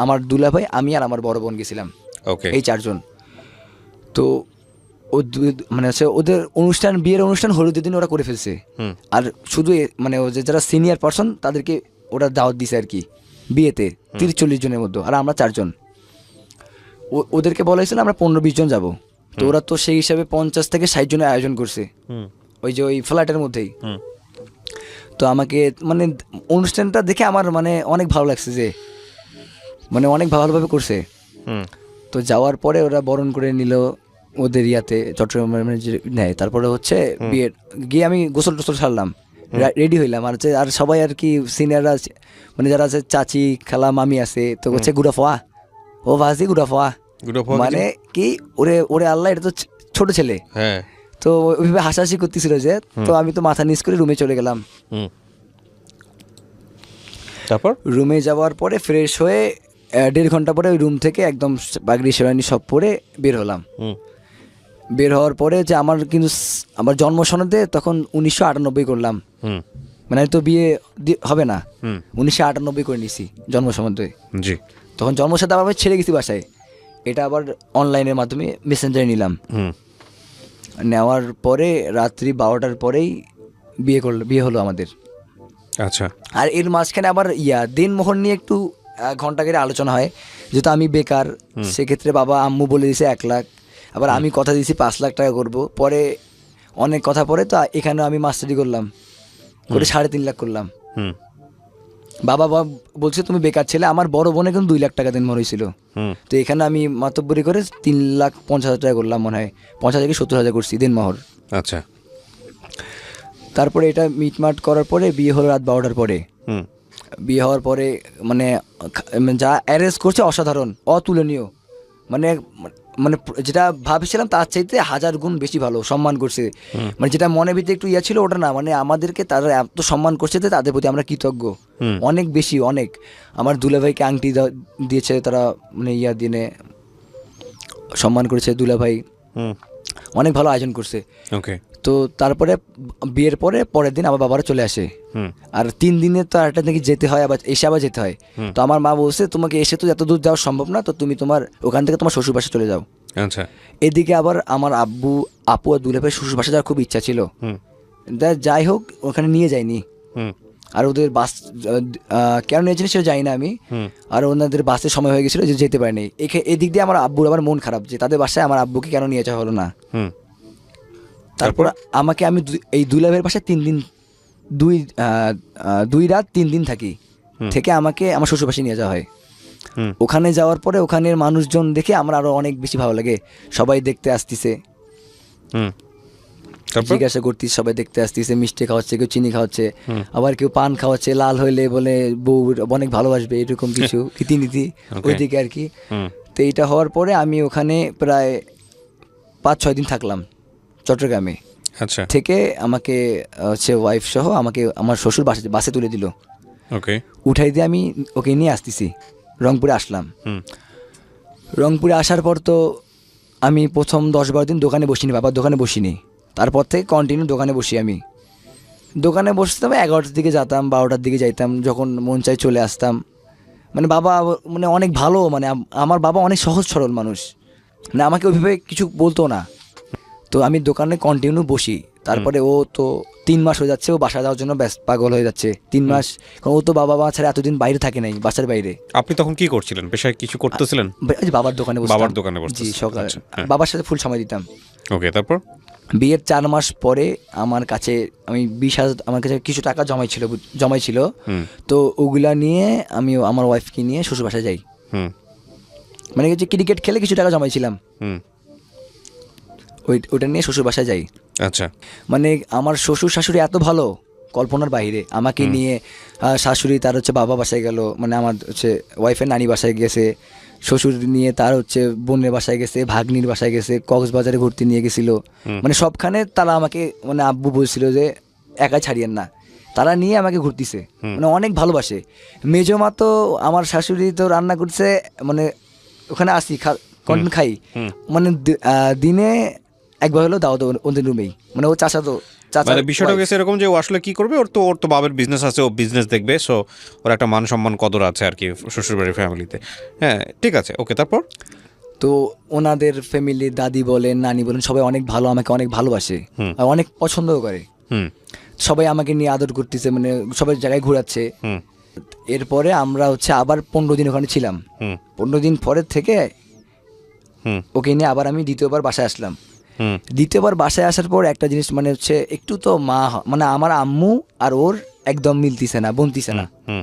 আমার দুলাভাই, আমি আর আমার বড় বোন গেছিলাম, এই 4 জন। তো মানে হচ্ছে ওদের অনুষ্ঠান, বিয়ের অনুষ্ঠান হলুদের দিন ওরা করে ফেলছে। আর শুধু মানে যারা সিনিয়র পার্সন তাদেরকে ওরা দাওয়াত দিছে আর কি বিয়েতে, 30-40 জনের মধ্যে। আর আমরা 4 জন, ওদেরকে বলা হয়েছিল আমরা 15-20 জন যাবো। তো ওরা তো সেই হিসাবে 50 থেকে 60 জনের আয়োজন করছে ওই যে ওই ফ্ল্যাটের মধ্যেই। তো আমাকে মানে অনুষ্ঠানটা দেখে আমার মানে অনেক ভালো লাগছে, যে মানে অনেক ভালোভাবে করছে। তো যাওয়ার পরে ওরা বরণ করে নিল ওদের ইয়াতে, চট্টগ্রামের নেয়। তারপরে হচ্ছে বিয়ের গিয়ে আমি গোসল টোসল ছাড়লাম, রেডি হইলাম। আর সবাই আর কি সিনিয়ররা মানে যারা আছে, চাচি খালা মামি আছে, তো হচ্ছে গুড়াফোয়া, ও ভাজি গুড়াফোয়া, মানে কি ওরে আল্লাহ, এটা তো ছোট ছেলে। তো ওইভাবে হাসাহাসি করতেছিল যে, তো আমি তো মাথা নিচ করে রুমে চলে গেলাম। তারপর রুমে যাওয়ার পরে ফ্রেশ হয়ে 1.5 ঘন্টা পরে ওই রুম থেকে একদম পাগড়ি শেরওয়ানি সব পরে বের হলাম। বের হওয়ার পরে যে আমার কিন্তু আমার জন্ম সনদে তখন 1998 করলাম, মানে তো বিয়ে হবে না, 1998 করে নিছি জন্ম সনদে। তখন জন্ম সাথে আবার ছেড়ে গেছি বাসায়, এটা আবার অনলাইনের মাধ্যমে মেসেঞ্জারে নিলাম। নেওয়ার পরে রাত্রি 12টার পরেই বিয়ে হলো আমাদের। আচ্ছা। আর এর মাঝখানে আবার দিনমোহর নিয়ে একটু ঘন্টা করে আলোচনা হয়, যেহেতু আমি বেকার। সেক্ষেত্রে বাবা আম্মু বলে দিয়েছে 1 লাখ, আবার আমি কথা দিয়েছি 5 লাখ টাকা করবো। পরে অনেক কথা পরে তো এখানে আমি মাস্টারি করলাম, করে 3.5 লাখ করলাম। বাবা বলছে তুমি বেকার ছেলে। আমার বড় বোনে কিন্তু 2 লাখ টাকা দিনমোহর হয়েছিল। তো এখানে আমি মাতব্বরি করে 3,50,000 টাকা করলাম, মনে হয় 50,000 থেকে 70,000 করছি দিনমোহর। আচ্ছা। তারপরে এটা মিটমাট করার পরে বিয়ে হলো রাত 12টার পরে। বিয়ে হওয়ার পরে মানে যা অ্যারেঞ্জ করছে অসাধারণ, অতুলনীয়। মানে মানে যেটা ভাবছিলাম তার চাইতে 1000 গুণ বেশি ভালো সম্মান করছে। মানে যেটা মনে ভিতরে একটু ছিল ওটা না, মানে আমাদেরকে তারা এত সম্মান করছে যে তাদের প্রতি আমরা কৃতজ্ঞ অনেক বেশি, অনেক। আমার দুলাভাইকে আংটি দিয়েছে তারা, মানে দিনে সম্মান করেছে দুলাভাই, অনেক ভালো আয়োজন করছে। তো তারপরে বিয়ের পরের দিন আমার বাবারা চলে আসে। আর 3 দিনে তো একটা নাকি যেতে হয়, আবার এসে আবার যেতে হয়। তো আমার মা বলছে তোমাকে এসে তো এত দূর যাওয়া সম্ভব না, তো তুমি তোমার ওখান থেকে তোমার শ্বশুর বাসা চলে যাও। আচ্ছা। এদিকে আবার আমার আপু আর দুলাভাই শ্বশুর বাসা যাওয়ার খুব ইচ্ছা ছিল, যাই হোক ওখানে নিয়ে যায়নি। আর ওদের বাস কেন নিয়ে যায়নি সেটা জানি না আমি। আর ওনাদের বাসের সময় হয়ে গেছিলো, যে যেতে পারেনি। এদিক দিয়ে আমার আব্বুর আবার মন খারাপ যে তাদের বাসায় আমার আব্বুকে কেন নিয়ে যাওয়া হলো না। তারপর আমি এই দুলাভাইয়ের বাসায় 3 দিন 2 রাত 3 দিন থেকে আমাকে আমার শ্বশুর বাসায় নিয়ে যাওয়া হয়। ওখানে যাওয়ার পরে ওখানের মানুষজন দেখে আমার আরো অনেক বেশি ভালো লাগে। সবাই দেখতে আসতেছে, জিজ্ঞাসা করতিস, সবাই দেখতে আসতেছে, মিষ্টি খাওয়াচ্ছে, কেউ চিনি খাওয়াচ্ছে, আবার কেউ পান খাওয়াচ্ছে, লাল হইলে বলে বউ অনেক ভালোবাসবে, এরকম কিছু রীতিনীতি ওইদিকে আর কি। তো এইটা হওয়ার পরে আমি ওখানে প্রায় 5-6 দিন থাকলাম চট্টগ্রামে। আচ্ছা, থেকে আমাকে হচ্ছে ওয়াইফ সহ আমাকে আমার শ্বশুর বাসে তুলে দিল। ওকে। উঠাই দিয়ে আমি ওকে নিয়ে আসতেছি, রংপুরে আসলাম। হুম রংপুরে আসার পর তো আমি প্রথম 10-12 দিন দোকানে বসিনি, বাবার দোকানে বসিনি। তারপর থেকে কন্টিনিউ দোকানে বসি। আমি দোকানে বসতাম 11টার দিকে যেতাম, 12টার দিকে যাইতাম, যখন মন চাই চলে আসতাম। মানে বাবা মানে অনেক ভালো, মানে আমার বাবা অনেক সহজ সরল মানুষ, মানে আমাকে ওইভাবে কিছু বলতো না। তো আমি দোকানে কন্টিনিউ বসি। তারপরে ও তো 3 মাস হয়ে যাচ্ছে, ও বাসা যাওয়ার জন্য ব্যস্ত পাগল হয়ে যাচ্ছে 3 মাস, কারণ ও তো বাবা মা ছাড়া এতদিন বাইরে থাকে নাই, বাসার বাইরে। আপনি তখন কি করছিলেন, পেশায় কিছু করতেছিলেন? ওই যে বাবার দোকানে বসতাম। বাবার দোকানে জি, বসতেছিলেন, সকালে আচ্ছা, হ্যাঁ। বাবার সাথে ফুল সময় দিতাম। ওকে, তারপর? বিয়ের 4 মাস পরে আমার কাছে আমি 20,000 আমার কাছে কিছু টাকা জমাইছিল। তো ওগুলা নিয়ে আমি আমার ওয়াইফকে নিয়ে শ্বশুর বাসায় যাই। হুম মানে যে ক্রিকেট খেলে কিছু টাকা জমাইছিলাম, হুম ওইটা নিয়ে শ্বশুর বাসায় যাই। আচ্ছা, মানে আমার শ্বশুর শাশুড়ি এত ভালো, কল্পনার বাইরে। আমাকে নিয়ে শাশুড়ি তার হচ্ছে বাবা বাসায় গেল, মানে আমার হচ্ছে ওয়াইফের নানি বাসায় গেছে। শ্বশুর নিয়ে তার হচ্ছে বোনের বাসায় গেছে, ভাগ্নির বাসায় গেছে, কক্সবাজারে ঘুরতে নিয়ে গেছিল। মানে সবখানে তারা আমাকে, মানে আব্বু বলছিল যে একা ছাড়িয়েন না, তারা নিয়ে আমাকে ঘুরতেছে, মানে অনেক ভালোবাসে। মেজো মা তো আমার শাশুড়ি তো রান্না করছে, মানে ওখানে আসি কন্টিনিউ খাই, মানে দিনে একবার হলেও দাও তো ওদের রুমেই, মানে ও চাচা মানে বিষয়টা গেছে এরকম যে ও আসলে কি করবে, ওর তো বাবার বিজনেস আছে, ও বিজনেস দেখবে, সো ওর একটা মান সম্মান কদর আছে আর কি শ্বশুরবাড়ির ফ্যামিলিতে। হ্যাঁ, ঠিক আছে, ওকে, তারপর? তো ওনাদের ফ্যামিলি, দাদি বলেন নানি বলেন, সবাই অনেক ভালো, আমাকে অনেক ভালোবাসে আর অনেক পছন্দও করে। হুম সবাই আমাকে নিয়ে আদর করতেছে, মানে সবাই জায়গায় ঘোরাচ্ছে। হুম এরপরে আমরা হচ্ছে আবার 15 দিন ওখানে ছিলাম। হুম 15 দিন পরের থেকে হুম ওকে নিয়ে আবার আমি দ্বিতীয়বার বাসায় আসলাম। হুম দ্বিতীয়বার বাসায় আসার পর একটা জিনিস, মানে হচ্ছে একটু তো মানে আমার আম্মু আর ওর একদম মিলতিছে না, বনতিছে না। হুম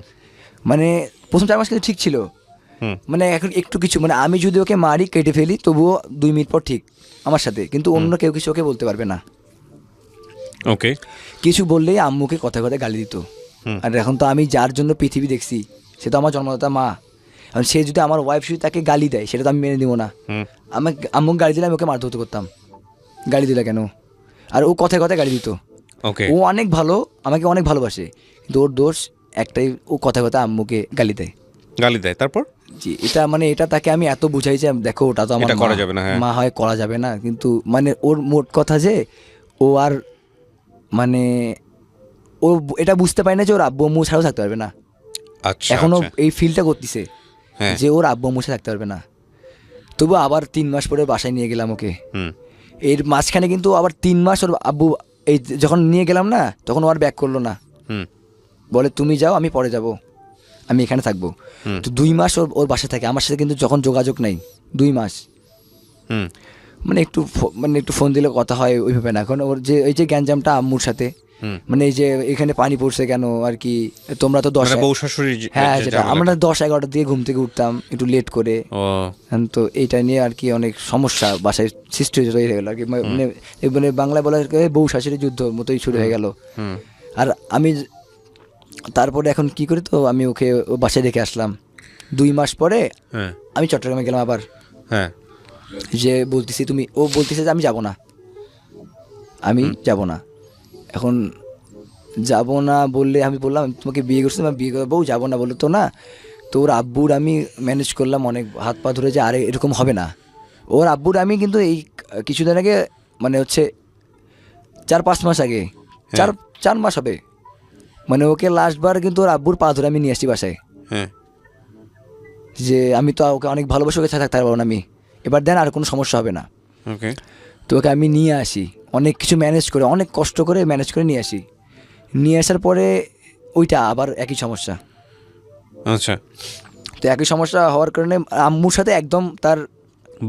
মানে প্রথম 4 মাস কিন্তু ঠিক ছিল, হুম মানে এখন একটু কিছু, মানে আমি যদি ওকে মারি কেটে ফেলি তবুও 2 মিনিট পর ঠিক আমার সাথে, কিন্তু অন্য কেউ কিছু ওকে বলতে পারবে না। ওকে, কিছু বললেই আম্মুকে কথায় কথায় গালি দিত। আর এখন তো আমি যার জন্য পৃথিবী দেখছি, সে তো আমার জন্মদাতা মা। এখন সে যদি আমার ওয়াইফ যদি তাকে গালি দেয়, সেটা তো আমি মেনে নিব না। আমাকে আম্মুকে গালি দিলে আমি ওকে মারধর করতাম, গালি দিলে কেন? আর ও কথায় কথায় গালি দিত। ওকে, ও অনেক ভালো, আমাকে অনেক ভালোবাসে, কিন্তু ওর দোষ একটাই, ও কথায় কথায় আম্মুকে গালি দেয়। গালি দেয়, তারপর? জি, এটা তাকে আমি এত বুঝাই যে দেখো ওটা তো আমার এটা করা যাবে না, হ্যাঁ। মা হয়, করা যাবে না, কিন্তু মানে ওর মোট কথা যে ও আর মানে ও এটা বুঝতে পারে না যে ওর আব্বু আম্মু ছাড়াও থাকতে পারবে না। আচ্ছা, এখনো আচ্ছা, এই ফিলটা করতেছে হ্যাঁ। যে ওর আব্বু আম্মু ছাড়া থাকতে পারবে না। তবু আবার 3 মাস পরে বাসায় নিয়ে গেলাম ওকে। হুম এর মাঝখানে কিন্তু আবার 3 মাস ওর আব্বু, এই যখন নিয়ে গেলাম না, তখন ও আর ব্যাক করলো না। হুম বলে তুমি যাও, আমি পরে যাব, আমি এখানে থাকবো। তো 2 মাস ওর বাসায় থাকে, আমার সাথে কিন্তু যখন যোগাযোগ নাই 2 মাস। হুম মানে একটু ফোন দিলে কথা হয় ওইভাবে না। এখন ওর যে এই যে গ্যাঞ্জামটা আম্মুর সাথে, মানে এই যে এখানে পানি পড়ছে কেন আর কি, তোমরা তো 10, মানে বউ শাশুড়ি হ্যাঁ যেটা আমরা 10-11টার দিকে ঘুম থেকে উঠতাম একটু লেট করে। ও তো এইটা নিয়ে আর কি অনেক সমস্যা বাসায় সৃষ্টি হয়ে গেল আর কি, মানে বাংলায় বলা হয় বউ শাশুড়ি যুদ্ধ মতোই শুরু হয়ে গেল। আর আমি তারপরে এখন কি করি, তো আমি ওকে বাসায় রেখে আসলাম। 2 মাস পরে হ্যাঁ আমি চট্টগ্রামে গেলাম আবার। হ্যাঁ যে বলতেছি ও বলতেছে যে আমি যাব না, আমি যাব না। এখন যাব না বললে, আমি বললাম তোমাকে বিয়ে করছি, আমি বিয়ে করবো, যাব না বলে তো না। তো ওর আব্বুর আমি ম্যানেজ করলাম অনেক হাত পা ধরে, যে আরে এরকম হবে না। ওর আব্বুর আমি কিন্তু এই কিছুদিন আগে, মানে হচ্ছে 4-5 মাস আগে, 4 মাস হবে, মানে ওকে লাস্টবার কিন্তু ওর আব্বুর পা ধরে আমি নিয়ে আসছি বাসায়। হ্যাঁ যে আমি তো ওকে অনেক ভালোবাসি, ওকে থাকতে পারবো না আমি, এবার দেন আর কোনো সমস্যা হবে না। ওকে, তো ওকে আমি নিয়ে আসি, অনেক কিছু ম্যানেজ করে, অনেক কষ্ট করে ম্যানেজ করে নিয়ে আসি। নিয়ে আসার পরে ওইটা আবার একই সমস্যা। আচ্ছা, তো একই সমস্যা হওয়ার কারণে আম্মুর সাথে একদম তার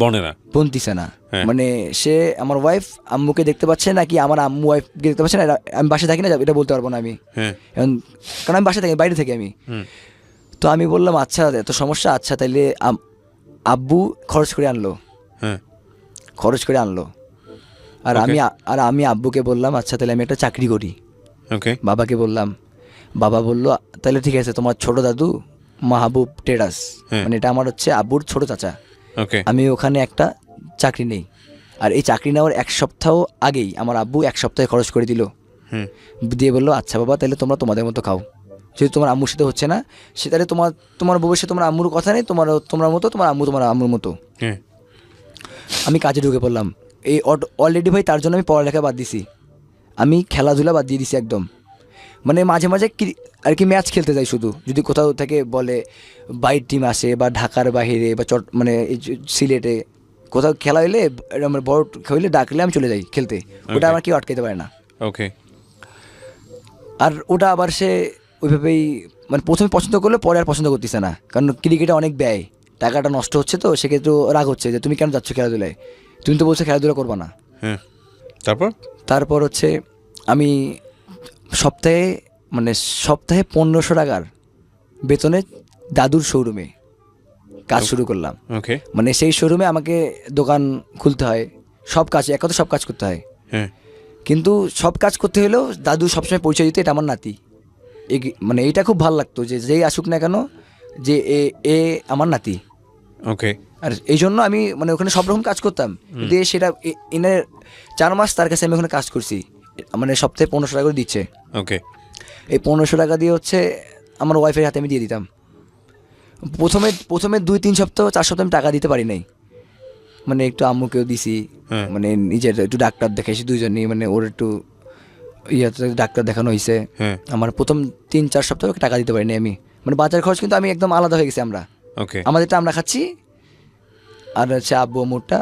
বনেরা বনতিছে না। হ্যাঁ। মানে সে আমার ওয়াইফ আম্মুকে দেখতে পাচ্ছে না, কি আমার আম্মু ওয়াইফকে দেখতে পাচ্ছে না, আমি বাসায় থাকি না, এটা বলতে পারবো না আমি। হ্যাঁ কারণ আমি বাসায় থাকি, বাইরে থাকি আমি। তো আমি বললাম আচ্ছা এত সমস্যা, আচ্ছা তাইলে আব্বু খরচ করে আনলো। হ্যাঁ খরচ করে আনলো। আর আমি আব্বুকে বললাম আচ্ছা তাহলে আমি একটা চাকরি করি। ওকে, বাবাকে বললাম, বাবা বললো তাহলে ঠিক আছে, তোমার ছোট দাদু মাহবুব টেরাস, মানে এটা আমার হচ্ছে আব্বুর ছোট চাচা, ওকে, আমি ওখানে একটা চাকরি নেই, আর এই চাকরি নেওয়ার 1 সপ্তাহ আগেই আমার আব্বু 1 সপ্তাহে খরচ করে দিল, দিয়ে বললো আচ্ছা বাবা তাহলে তোমরা তোমাদের মতো খাও, যেহেতু তোমার আম্মুর সাথে হচ্ছে না, সে তাহলে তোমার বউয়ের সাথে তোমার আম্মুর কথা নেই, তোমার মতো তোমার আম্মু তোমার আম্মুর মতো। আমি কাজে ঢুকে পড়লাম। এই অলরেডি ভাই তার জন্য আমি পড়ালেখা বাদ দিছি, আমি খেলাধুলা বাদ দিয়ে দিছি একদম। মানে মাঝে মাঝে আর কি ম্যাচ খেলতে যাই শুধু, যদি কোথাও থেকে বলে বাইর টিম আসে বা ঢাকার বাইরে বা মানে সিলেটে কোথাও খেলা হইলে আমার বড় হইলে ডাকলে আমি চলে যাই খেলতে, ওটা আমার কেউ আটকাতে পারে না। ওকে। আর ওটা আবার সে ওইভাবেই মানে প্রথমে পছন্দ করলে পরে আর পছন্দ করতেছে না, কারণ ক্রিকেটে অনেক ব্যয়, টাকাটা নষ্ট হচ্ছে, তো সেক্ষেত্রে রাগ হচ্ছে যে তুমি কেন যাচ্ছ খেলাধুলায়, তুমি তো বলছো খেলাধুলা করবা না। তারপর হচ্ছে আমি সপ্তাহে 1500 টাকার বেতনে দাদুর শোরুমে কাজ শুরু করলাম। মানে সেই শোরুমে আমাকে দোকান খুলতে হয়, সব কাজ এক কথা সব কাজ করতে হয়। কিন্তু সব কাজ করতে হলেও দাদু সবসময় পরিচয় দিত এটা আমার নাতি। মানে এইটা খুব ভালো লাগতো যে যেই আসুক না কেন যে এ আমার নাতি। ওকে। আর এই জন্য আমি মানে ওখানে সব রকম কাজ করতাম, কিন্তু সেটা এনে 4 মাস তার কাছে আমি ওখানে কাজ করছি, মানে সপ্তাহে 1500 টাকা করে দিচ্ছে। ওকে। এই 1500 টাকা দিয়ে হচ্ছে আমার ওয়াইফের হাতে আমি দিয়ে দিতাম। প্রথমে 2-3 সপ্তাহ 4 সপ্তাহ আমি টাকা দিতে পারি নাই, মানে একটু আম্মুকেও দিছি, মানে নিজের একটু ডাক্তার দেখাইছি দুইজনই, মানে ওর একটু ডাক্তার দেখানো হয়েছে। আমার প্রথম 3-4 সপ্তাহ টাকা দিতে পারিনি আমি, মানে বাজার খরচ কিন্তু আমি একদম আলাদা হয়ে গেছি। আমাদেরটা আমরা খাচ্ছি, আর হচ্ছে আব্বু আম্মুরটা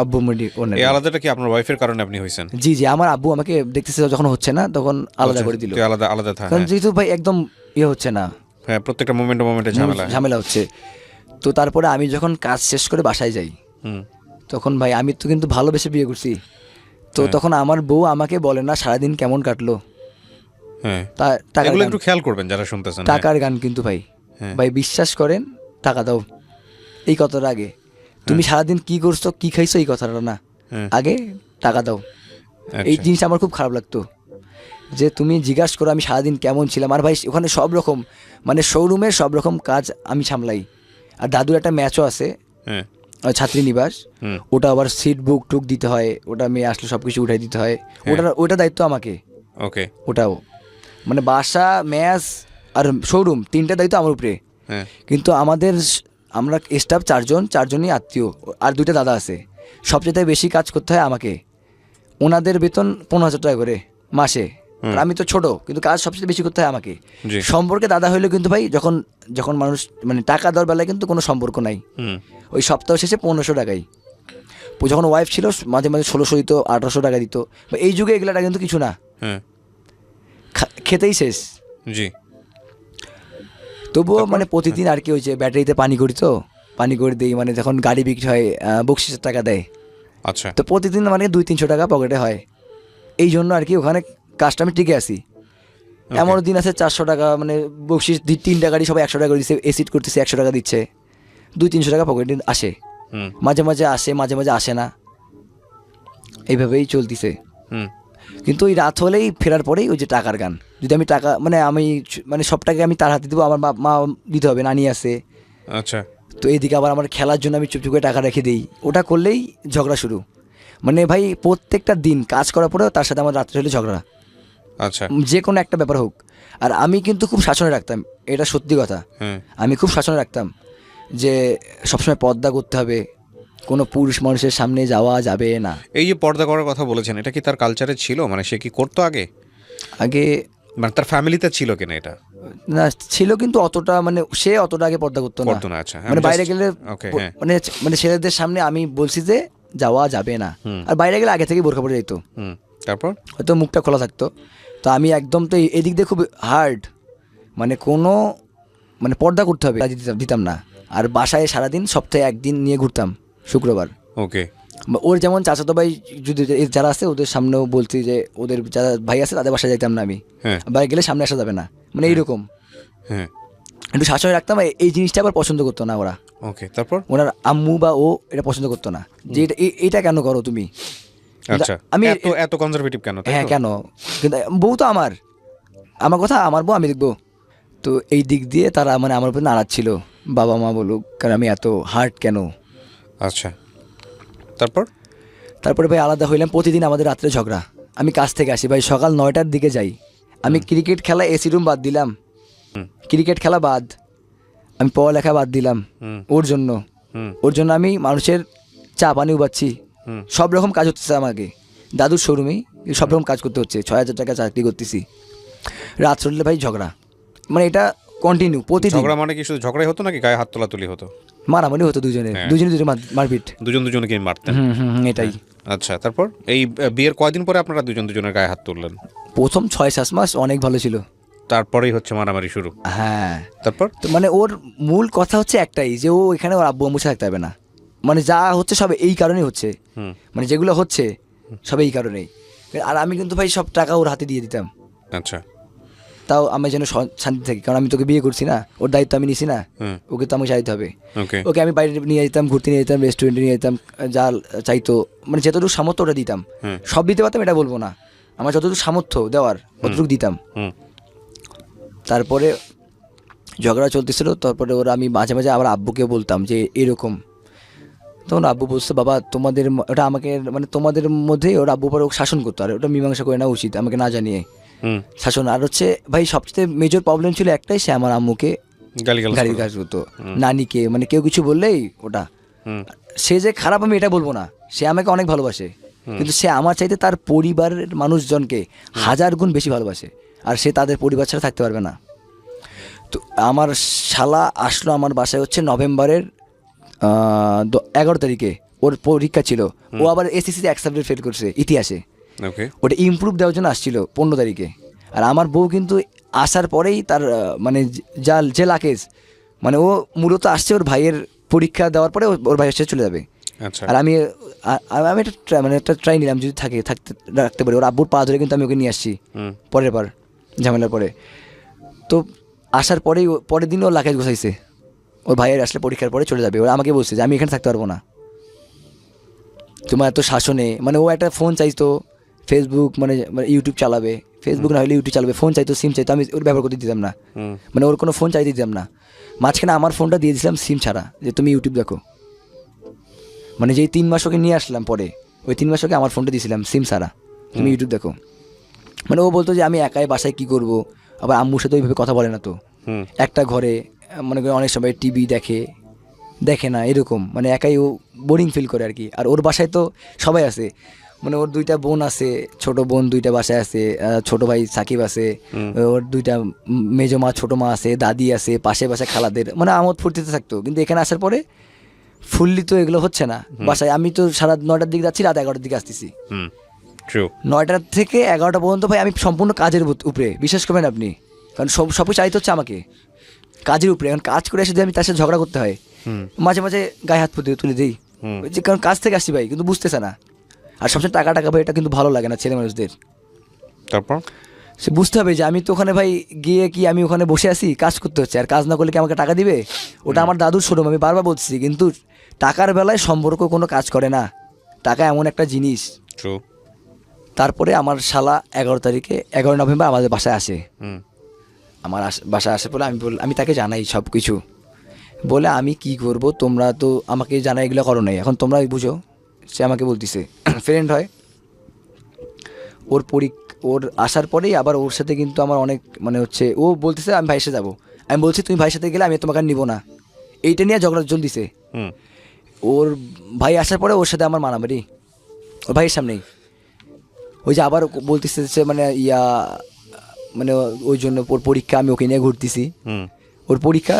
আব্বু মুড়ি ওনার। এই আলাদাটা কি আপনার ওয়াইফের কারণে আপনি হইছেন? জি আমার আব্বু আমাকে দেখতেছে যখন হচ্ছে না তখন আলাদা করে দিল, আলাদা কারণ যেহেতু ভাই একদম হচ্ছে না, প্রত্যেকটা মোমেন্টে ঝামেলা হচ্ছে। তো তারপরে আমি যখন কাজ শেষ করে বাসায় যাই, তখন ভাই আমি তো কিন্তু ভালোবেসে বিয়ে করছি, তো তখন আমার বউ আমাকে বলে না সারাদিন কেমন কাটলো। একটু খেয়াল করবেন যারা শুনতেছেন, টাকার গান কিন্তু ভাই বিশ্বাস করেন, টাকা দাও এই কথাটা আগে, তুমি সারাদিন কি করছো কি খাইছো এই কথাটা না, আগে টাকা দাও। এই জিনিসটা আমার খুব খারাপ লাগতো, যে তুমি জিজ্ঞাসা করো আমি সারাদিন কেমন ছিলাম। আর ভাই ওখানে সব রকম মানে শোরুমের সব রকম কাজ আমি সামলাই। আর দাদুর একটা ম্যাচও আছে, ছাত্রী নিবাস, ওটা আবার সিট বুক টুক দিতে হয়, ওটা মেয়ে আসলে সব কিছু উঠাই দিতে হয়, ওটা দায়িত্ব আমাকে। ওকে। ওটাও মানে বাসা ম্যাচ আর শোরুম 3টা দায়িত্ব আমার উপরে। কিন্তু আমরা স্টাফ 4জনই আত্মীয়, আর 2টা দাদা আছে, সবচেয়ে বেশি কাজ করতে হয় আমাকে। ওনাদের বেতন 15,000 টাকা করে মাসে, আর আমি তো ছোট, কিন্তু কাজ সবচেয়ে বেশি করতে হয় আমাকে। সম্পর্কে দাদা হইলেও কিন্তু ভাই যখন মানুষ মানে টাকা দেওয়ার বেলায় কিন্তু কোনো সম্পর্ক নাই, ওই সপ্তাহ শেষে 1500 টাকাই। যখন ওয়াইফ ছিল মাঝে মাঝে 1600 দিত, 1800 টাকা দিত। এই যুগে এগুলাটা কিন্তু কিছু না, খেতেই শেষ। তবুও মানে প্রতিদিন আর কি হয়েছে ব্যাটারিতে পানি করে দিই, মানে যখন গাড়ি বিক্রি হয় বকশিসের টাকা দেয়। আচ্ছা। তো প্রতিদিন মানে 200-300 টাকা পকেটে হয়, এই জন্য আর কি ওখানে কাজটা আমি টিকে আসি। এমন দিন আছে 400 টাকা মানে বকশিস 3টা গাড়ি সবাই 100 টাকা করে দিচ্ছে, এসিড করতেছে 100 টাকা দিচ্ছে, 200-300 টাকা পকেটে আসে, মাঝে মাঝে আসে মাঝে মাঝে আসে না, এইভাবেই চলতেছে। কিন্তু ওই রাত হলেই ফেরার পরেই ওই যে টাকার গান, যদি আমি টাকা মানে সব টাকা আমি তার হাতে দেবো, আমার মা দিতে হবে, নানি আছে। আচ্ছা। তো এইদিকে আবার আমার খেলার জন্য আমি চুপচুপ করে টাকা রেখে দিই, ওটা করলেই ঝগড়া শুরু। মানে ভাই প্রত্যেকটা দিন কাজ করার পরেও তার সাথে আমার রাত্রে হলে ঝগড়া। আচ্ছা। যে কোনো একটা ব্যাপার হোক। আর আমি কিন্তু খুব শাসনে রাখতাম, এটা সত্যি কথা, আমি খুব শাসনে রাখতাম যে সবসময় পর্দা করতে হবে, কোনো পুরুষ মানুষের সামনে যাওয়া যাবে না। এই যে পর্দা করার কথা বলেছেন, এটা কি তার কালচারে ছিল? মানে সে কি করতো আগে মানে তার ফ্যামিলিতে ছিল কিনা? এটা না ছিল, কিন্তু অতটা মানে সে অতটা আগে পর্দা করতো না। আচ্ছা। মানে বাইরে গেলে মানে ছেলেদের সামনে আমি বলছি যে যাওয়া যাবে না, আর বাইরে গেলে আগে থেকে বোরখা পরে যেত, তারপর হয়তো মুখটা খোলা থাকতো। তো আমি একদম তো এদিক দিয়ে খুব হার্ড, মানে কোনো মানে পর্দা করতে হবে দিতাম না। আর বাসায় সারাদিন সপ্তাহে 1 দিন নিয়ে ঘুরতাম, শুক্রবার। ওকে। ওর যেমন চাচাতো ভাই যদি যারা আছে ওদের সামনেও বলছি যে ওদের যারা ভাই আছে তাদের বাসায় যাইতাম না আমি, বাইরে গেলে সামনে আসা যাবে না, মানে এইরকম একটু শাসনে রাখতাম। এই জিনিসটা আবার পছন্দ করতো না ওরা। ওকে। তারপর ওনার আম্মু বা ও এটা পছন্দ করতো না, যে এটা কেন করো তুমি। আচ্ছা, আমি এত কনজারভেটিভ কেন? হ্যাঁ কেন, কিন্তু বউ তো আমার কথা আমার বউ আমি দেখবো। তো এই দিক দিয়ে তারা মানে আমার উপর নারাজ ছিল, বাবা মা বলুক, কারণ আমি এত হার্ড কেন। আচ্ছা। তারপর তারপরে ভাই আলাদা হইলাম। প্রতিদিন আমাদের রাত্রে ঝগড়া। আমি কাজ থেকে আসি ভাই, সকাল 9টার দিকে যাই। আমি ক্রিকেট খেলা, এসি রুম বাদ দিলাম, ক্রিকেট খেলা বাদ, আমি পড়ালেখা বাদ দিলাম ওর জন্য। ওর জন্য আমি মানুষের চা পানি উবাচ্ছি, সব রকম কাজ হচ্ছে আমাকে। দাদুর শোরুমেই সব রকম কাজ করতে হচ্ছে, 6,000 টাকা চাকরি করতেছি। রাত চললে ভাই ঝগড়া, মানে এটা কন্টিনিউ প্রতিদিন। ঝগড়া মানে কি শুধু ঝগড়াই হতো নাকি গায়ে হাত তোলাতুলি হতো? মারামারি হতো দুজনে, দুজনে মারপিট, দুজনকে মারতেন? এটাই। আচ্ছা, তারপর এই বিয়ের কয়দিন পরে আপনারা দুজনের গায়ে হাত তুললেন? প্রথম 6-7 মাস অনেক ভালো ছিল, তারপরেই হচ্ছে মারামারি শুরু। হ্যাঁ। তারপর তো মানে ওর মূল কথা হচ্ছে একটাই, যে ও এখানে ওর আব্বু আম্মুর সাথে থাকতে হবে না। মানে যা হচ্ছে সব এই কারণেই হচ্ছে, মানে যেগুলো হচ্ছে সব এই কারণেই। আর আমি কিন্তু ভাই সব টাকা ওর হাতে দিয়ে দিতাম। আচ্ছা। তাও আমি যেন শান্তি থাকি, কারণ আমি তোকে বিয়ে করছি না, ওর দায়িত্ব আমি নিছি না, ওকে তো আমাকে চাইতে হবে। ওকে আমি বাইরে নিয়ে যেতাম, ঘুরতে নিয়ে যেতাম, রেস্টুরেন্টে নিয়ে যেতাম, যা চাইতো মানে যতটুকু সামর্থ্য ওটা দিতাম। সব দিতে পারতাম এটা বলবো না, আমার যতটুকু সামর্থ্য দেওয়ার ততটুকু দিতাম। তারপরে ঝগড়া চলতেছিল, তারপরে ওরা আমি মাঝে মাঝে আবার আব্বুকে বলতাম যে এরকম। তখন আব্বু বলছে, বাবা তোমাদের ওটা আমাকে মানে তোমাদের মধ্যে ওর আব্বু পরে শাসন করতো, আর ওটা মীমাংসা করে নেওয়া উচিত আমাকে না জানিয়ে শাসন। আর হচ্ছে ভাই সবচেয়ে মেজর প্রবলেম ছিল একটাই, সে আমার আম্মুকে গালি করতো, নানিকে, মানে কেউ কিছু বললেই ওটা। সে যে খারাপ আমি এটা বলবো না, সে আমাকে অনেক ভালোবাসে, কিন্তু সে আমার চাইতে তার পরিবারের মানুষজনকে 1000 গুণ বেশি ভালোবাসে, আর সে তাদের পরিবার ছাড়া থাকতে পারবে না। তো আমার শালা আসলো আমার বাসায় হচ্ছে নভেম্বরের 11 তারিখে, ওর পরীক্ষা ছিল। ও আবার এসএসসিতে 1 সাবজেক্ট ফেল করছে, ইতিহাসে। ওটা ইমপ্রুভ দেওয়ার জন্য আসছিল 15 তারিখে। আর আমার বউ কিন্তু আসার পরেই তার মানে যে লাকেজ, মানে ও মূলত আসছে ওর ভাইয়ের পরীক্ষা দেওয়ার পরে ওর ভাইয়ের সাথে চলে যাবে। আর আমি একটা ট্রাই নিলাম, যদি থাকতে রাখতে পারি। ওর আব্বুর পা ধরে কিন্তু আমি ওকে নিয়ে আসছি পরের বার ঝামেলার পরে। তো আসার পরের দিন ওর লাকেজ গোছাইছে, ওর ভাইয়ের আসলে পরীক্ষার পরে চলে যাবে। ওরা আমাকে বলছে যে আমি এখানে থাকতে পারবো না তোমার এত শাসনে। মানে ও একটা ফোন চাইতো, ফেসবুক মানে ইউটিউব চালাবে, ফেসবুক না হলে ইউটিউব চালাবে, ফোন চাইতো, সিম চাইতো, আমি ওর ব্যবহার করতে দিতাম না। মানে ওর কোনো ফোন চাইতে দিতাম না। মাঝখানে আমার ফোনটা দিয়ে দিয়েছিলাম সিম ছাড়া, যে তুমি ইউটিউব দেখো। মানে যেই 3 মাস ওকে নিয়ে আসলাম পরে, ওই 3 মাস ওকে আমার ফোনটা দিয়েছিলাম সিম ছাড়া, তুমি ইউটিউব দেখো। মানে ও বলতো যে আমি একাই বাসায় কী করবো, আবার আম্মুর সাথে ওইভাবে কথা বলে না তো, একটা ঘরে মনে করি অনেক সময় টিভি দেখে না এরকম, মানে একাই ও বোরিং ফিল করে আর কি। আর ওর বাসায় তো সবাই আছে, মানে ওর 2টা বোন আছে, ছোট বোন 2টা বাসায় আছে, ছোট ভাই সাকিব আছে, ওর 2টা মেজো মা ছোটো মা আছে, দাদি আছে, পাশে বাসায় খালাদের, মানে আমোদ ফুর্তিতে থাকতো। কিন্তু এখানে আসার পরে ফুললি তো এগুলো হচ্ছে না বাসায়। আমি তো সারা 9টার দিকে যাচ্ছি, রাত 11টার দিকে আসতেছি। 9টা থেকে 11টা পর্যন্ত ভাই আমি সম্পূর্ণ কাজের উপরে, বিশ্বাস করবেন আপনি, কারণ সব কিছু চাইতে হচ্ছে আমাকে কাজের উপরে। এখন কাজ করে এসে যদি আমি তার সাথে ঝগড়া করতে হয়, মাঝে মাঝে গায়ে হাত তুলে দিই, যে কারণ কাজ থেকে আসছি ভাই, কিন্তু বুঝতেছে না। আর সবসময় টাকা ভাই, এটা কিন্তু ভালো লাগে না ছেলে মানুষদের। তারপর সে বুঝতে হবে যে আমি তো ওখানে ভাই গিয়ে কি আমি ওখানে বসে আছি, কাজ করতে হচ্ছে, আর কাজ না করলে কি আমাকে টাকা দিবে? ওটা আমার দাদুর শোরুম, আমি বারবার বলছি, কিন্তু টাকার বেলায় সম্পর্ক কোনো কাজ করে না, টাকা এমন একটা জিনিস। তারপরে আমার শালা 11 নভেম্বর আমাদের বাসায় আসে। আমার বাসায় আসে বলে আমি তাকে জানাই সব কিছু, বলে আমি কি করব, তোমরা তো আমাকে জানাই এগুলো করো নাই, এখন তোমরা বুঝো। সে আমাকে বলতেছে ফ্রেন্ড হয় ওর আসার পরেই আবার ওর সাথে কিন্তু আমার অনেক মানে হচ্ছে, ও বলতেছে আমি ভাইয়ের সাথে যাবো, আমি বলছি তুমি ভাইয়ের সাথে গেলে আমি তোমাকে আর নিবো না, এইটা নিয়ে ঝগড়া চলতেছে। ওর ভাই আসার পরে ওর সাথে আমার মারামারি ওর ভাইয়ের সামনেই। ওই যে আবার বলতেছে মানে মানে ওই জন্য ওর পরীক্ষা, আমি ওকে নিয়ে ঘুরতেছি, ওর পরীক্ষা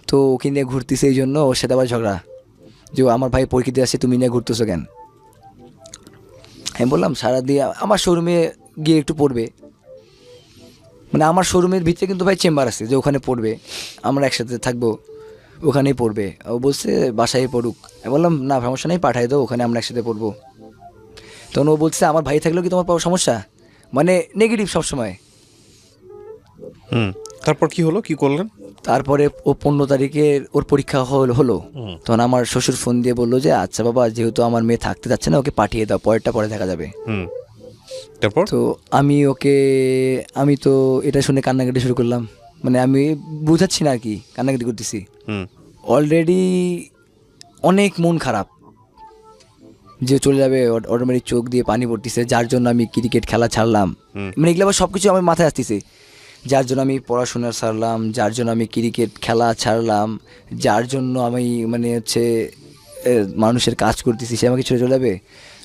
তো ওকে নিয়ে ঘুরতেছি, এই জন্য ওর সাথে আবার ঝগড়া, যে আমার ভাই পরীক্ষা দিয়ে আসছে, তুমি নিয়ে ঘুরতেছো কেন? আমি বললাম সারা দিয়ে আমার শোরুমে গিয়ে একটু পড়বে, মানে আমার শোরুমের ভিতরে কিন্তু ভাই চেম্বার আছে, যে ওখানে পড়বে, আমরা একসাথে থাকবো, ওখানেই পড়বে। ও বলছে বাসায় পড়ুক। আমি বললাম না সমস্যা নেই, পাঠাই দাও, ওখানে আমরা একসাথে পড়বো। তখন ও বলছে আমার ভাই থাকলেও কি তোমার সমস্যা, মানে নেগেটিভ সবসময়। তারপর কি হলো, কি করলেন? তারপরে ও 15 তারিখে ওর পরীক্ষা হলো। তখন আমার শ্বশুর ফোন দিয়ে বললো যে আচ্ছা বাবা, যেহেতু আমার মেয়ে থাকতে যাচ্ছে না, ওকে পাঠিয়ে দাও, পরে দেখা যাবে। তারপর তো আমি তো এটা শুনে কান্নাকাটি শুরু করলাম, মানে আমি বুঝাচ্ছি না আর কি, কান্নাকাটি করতেছি। অলরেডি অনেক মন খারাপ, যে চলে যাবে অটোমেটিক চোখ দিয়ে পানি পড়তেছে, যার জন্য আমি ক্রিকেট খেলা ছাড়লাম। মানে এগুলো আবার সব কিছু আমার মাথায় আসতেছে, যার জন্য আমি পড়াশোনা ছাড়লাম, যার জন্য আমি ক্রিকেট খেলা ছাড়লাম, যার জন্য আমি মানে হচ্ছে মানুষের কাজ করতেছি, সে আমাকে ছেড়ে চলে যাবে।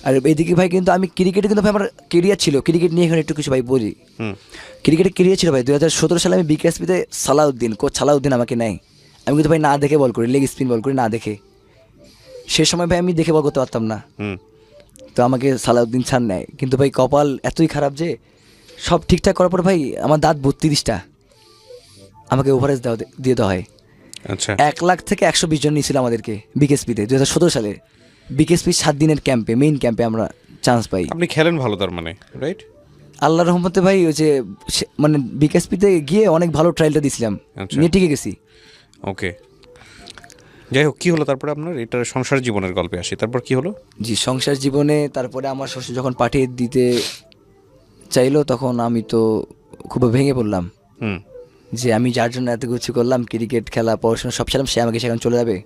আর এইদিকে ভাই কিন্তু আমি ক্রিকেটে কিন্তু ভাই আমার কেরিয়ার ছিল, ক্রিকেট নিয়ে এখানে একটু কিছু ভাই বলি। ক্রিকেটের কেরিয়ার ছিল ভাই 2017 সালে আমি বিকেএসপিতে কোচ সালাউদ্দিন আমাকে নেয়। আমি কিন্তু ভাই না দেখে বল করি, লেগ স্পিন বল করি না দেখে। সে সময় ভাই আমি দেখে বল করতে পারতাম না, তো আমাকে সালাউদ্দিন স্যার নেয়। কিন্তু ভাই কপাল এতই খারাপ যে সব ঠিকঠাক করার পর ভাই আমার দাঁত 32টা, আমাকে ওভারেজ দিয়ে দেওয়া হয়। আচ্ছা 1 লাখ থেকে 120 জন নিয়েছিল আমাদেরকে বিকেএসপিতে 2017 সালে। বিকেএসপি 7 দিনের ক্যাম্পে, মেইন ক্যাম্পে আমরা চান্স পাই। আপনি খেলেন ভালো তার মানে, রাইট? আল্লাহর রহমতে ভাই ওই যে মানে বিকেএসপিতে গিয়ে অনেক ভালো ট্রায়ালটা দিয়েছিলাম, আচ্ছা। নিয়ে টিকে গেছি। ওকে, যাই হোক, কী হলো তারপরে আপনার? এটার সংসার জীবনের গল্পে আসি, তারপর কি হলো? জি, সংসার জীবনে তারপরে আমার শ্বশুর যখন পাঠিয়ে দিতে চাইলো তখন আমি তো খুব ভেঙে পড়লাম যে আমি যার জন্য এত কিছু করলাম, ক্রিকেট খেলা পড়াশোনা সব ছিলাম, সে আমাকে সেখানে চলে যাবে।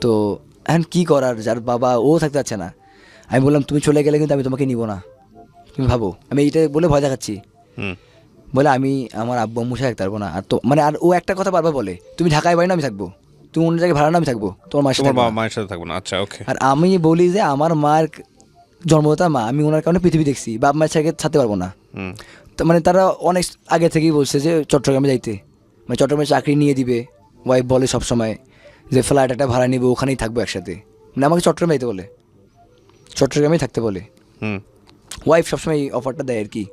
তো এখন কী করার, যার বাবা ও থাকতে পারছে না। আমি বললাম তুমি চলে গেলে কিন্তু আমি তোমাকে নিব না, তুমি ভাবো। আমি এইটা বলে ভয় দেখাচ্ছি, বলে আমি আমার আব্বু আম্মুর সাথে থাকতে পারবো না। আর তো মানে আর ও একটা কথা বারবার বলে, তুমি ঢাকায় বাড়ি না আমি থাকবো, তুমি অন্য জায়গায় ভাড়া না আমি থাকবো, তোমার মায়ের সাথে তোমার থাকবো বাবা না। মায়ের সাথে থাকবো না? আচ্ছা, ওকে। আর আমি বলি যে আমার মায়ের জন্মদাতা মা, আমি ওনার কারণে পৃথিবী দেখছি, বাপ মায়ের সাথে থাকতে পারবো না। তো মানে তারা অনেক আগে থেকেই বলছে যে চট্টগ্রামে যাইতে, মানে চট্টগ্রামে চাকরি নিয়ে দিবে। ওয়াইফ বলে সবসময় যে ফ্ল্যাট একটা ভাড়া নিবো, ওখানেই থাকবো একসাথে। মানে আমাকে চট্টগ্রামে যাইতে বলে, চট্টগ্রামেই থাকতে বলে। ওয়াইফ সবসময় এই অফারটা দেয় আর কি,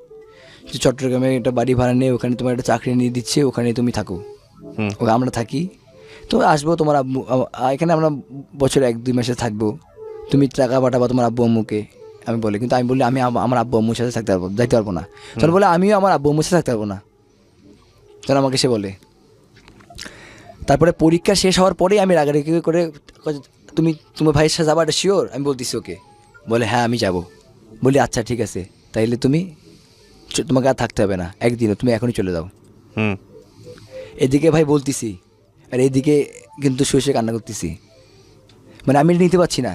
যে চট্টগ্রামে একটা বাড়ি ভাড়া নিয়ে ওখানে তোমার একটা চাকরি নিয়ে দিচ্ছে, ওখানে তুমি থাকো, ওকে আমরা থাকি, তো আসবো তোমার আব্বু এখানে আমরা বছরে 1-2 মাসে থাকবো, তুমি টাকা পাঠাবো তোমার আব্বু আম্মুকে। আমি বলি, কিন্তু আমি বলি আমি আমার আব্বু আম্মুর সাথে থাকতে পারবো, যাইতে পারবো না। তখন বলে আমিও আমার আব্বু আম্মুর সাথে থাকতে পারবো না, তখন আমাকে সে বলে। তারপরে পরীক্ষা শেষ হওয়ার পরেই আমি রাগারাগি করে, তুমি তোমার ভাইয়ের সাথে যাবো, এটা শিওর? আমি বলতেছি ওকে, বলে হ্যাঁ আমি যাব। বলি আচ্ছা ঠিক আছে, তাইলে তুমি তোমাকে আর থাকতে হবে না একদিনও, তুমি এখনই চলে যাও। এদিকে ভাই বলতেছি, আর এদিকে কিন্তু শুয়ে কান্না করতেছি, মানে আমি নিতে পারছি না।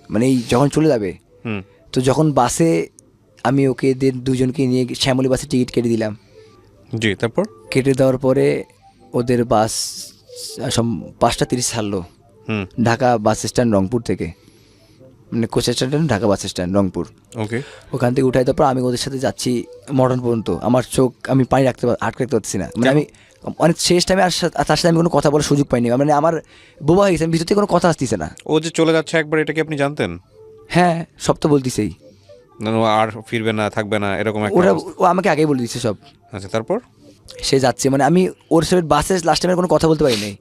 মানে এই যখন চলে যাবে, তো যখন বাসে আমি ওকে দুজনকে নিয়ে শ্যামলী বাসে টিকিট কেটে দিলাম। জি, তারপর কেটে দেওয়ার পরে ওদের বাস 5টা 30 ছাড়লো ঢাকা বাস স্ট্যান্ড রংপুর থেকে, মানে coach stand Dhaka bus stand Rangpur. Okay, ওখান থেকে উঠাই দেওয়ার পর আমি ওদের সাথে যাচ্ছি মডার্ন পর্যন্ত। আমার চোখ আমি পানি আটকে রাখতে পারছি না, মানে আমি অনেক শেষ টাইমে আর তার সাথে আমি কোনো কথা বলার সুযোগ পাইনি, মানে আমার বোবা হয়ে গেছে, আমি ভিতর থেকে কোনো কথা আসতেছে না। ও যে চলে যাচ্ছে একবার, এটা কি আপনি জানতেন? হ্যাঁ, সব তো বলতেছেই, ও আর ফিরবে না, থাকবে না, এরকম একটা ওরা অবস্থা? ও আমাকে আগেই বলে দিচ্ছে সব। আচ্ছা, তারপর? সে যাচ্ছে, মানে আমি ওর সাথে বাসে লাস্ট টাইমে কোনো কথা বলতে পারিনি,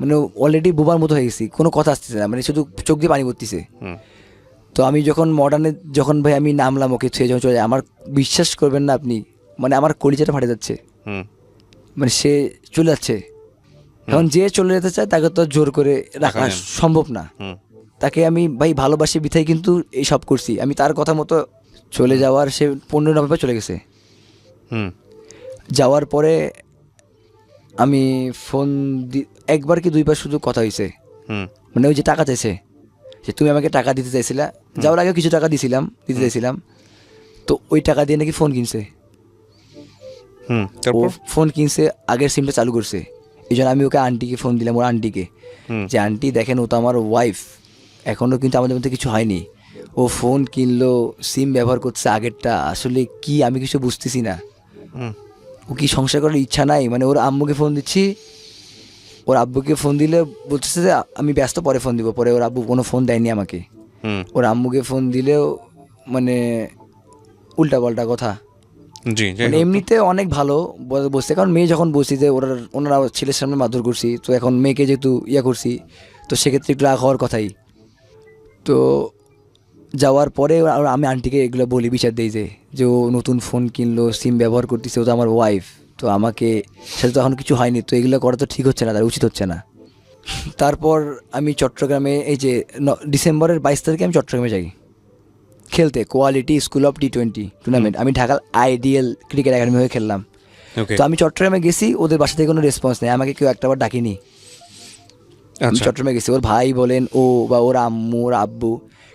মানে অলরেডি বোবার মতো হয়ে গেছি, কোনো কথা আসতেছে না, মানে শুধু চোখ দিয়ে পানি পড়তেছে। তো আমি যখন মডার্নে যখন ভাই আমি নামলাম, ওকে ছুঁয়ে যখন চলে যায়, আমার বিশ্বাস করবেন না আপনি, মানে আমার কলিজাটা ফাটে যাচ্ছে। মানে সে চলে যাচ্ছে, এখন যে চলে যেতে চায় তাকে তো জোর করে রাখা সম্ভব না। তাকে আমি ভাই ভালোবাসি বিথাই কিন্তু এই সব করছি, আমি তার কথা মতো চলে যাওয়ার, সে 15 নভেম্বর চলে গেছে। যাওয়ার পরে আমি ফোন একবার কি 2বার শুধু কথা হয়েছে, মানে ওই যে টাকা চাইছে, যে তুমি আমাকে টাকা দিতে চাইছিলা, যাওয়ার আগে কিছু টাকা দিতে চাইছিলাম, তো ওই টাকা দিয়ে নাকি ফোন কিনছে। ও ফোন কিনছে, আগের সিমটা চালু করছে, এই জন্য আমি ওকে আন্টিকে ফোন দিলাম, ওর আন্টিকে, যে আন্টি দেখেন ও তো আমার ওয়াইফ, এখনও কিন্তু আমাদের মধ্যে কিছু হয়নি, ও ফোন কিনলো, সিম ব্যবহার করছে আগেরটা, আসলে কি আমি কিছু বুঝতেছি না, ও কি সংসার করার ইচ্ছা নাই? মানে ওর আম্মুকে ফোন দিচ্ছি, ওর আব্বুকে ফোন দিলে বলতেছে যে আমি ব্যস্ত, পরে ফোন দিব, পরে ওর আব্বু কোনো ফোন দেয়নি আমাকে। ওর আম্মুকে ফোন দিলেও মানে উল্টাপাল্টা কথা। মানে এমনিতে অনেক ভালো বসছে, কারণ মেয়ে যখন বসছি যে ওনারা ছেলের সামনে মারধর করছি, তো এখন মেয়েকে যেহেতু করছি, তো সেক্ষেত্রে একটু রাগ হওয়ার কথাই। তো যাওয়ার পরে আমি আন্টিকে এগুলো বলি, বিচার দিই যে ও নতুন ফোন কিনলো, সিম ব্যবহার করতেছে, ও তো আমার ওয়াইফ, তো আমাকে সাথে তো এখন কিছু হয়নি, তো এগুলো করা তো ঠিক হচ্ছে না, তার উচিত হচ্ছে না। তারপর আমি চট্টগ্রামে এই যে ডিসেম্বরের 22 তারিখে আমি চট্টগ্রামে যাই খেলতে, quality school of T20 tournament. আমি ঢাকার আইডিয়াল ক্রিকেট একাডেমি হয়ে খেললাম। তো আমি চট্টগ্রামে গেছি, ওদের বাসা থেকে কোনো রেসপন্স নেই, আমাকে কেউ একটাবার ডাকিনি। আমি আচ্ছা। চট্টগ্রামে গেছি, ওর ভাই বলেন ও বা ওর আম্মু ওর আব্বু,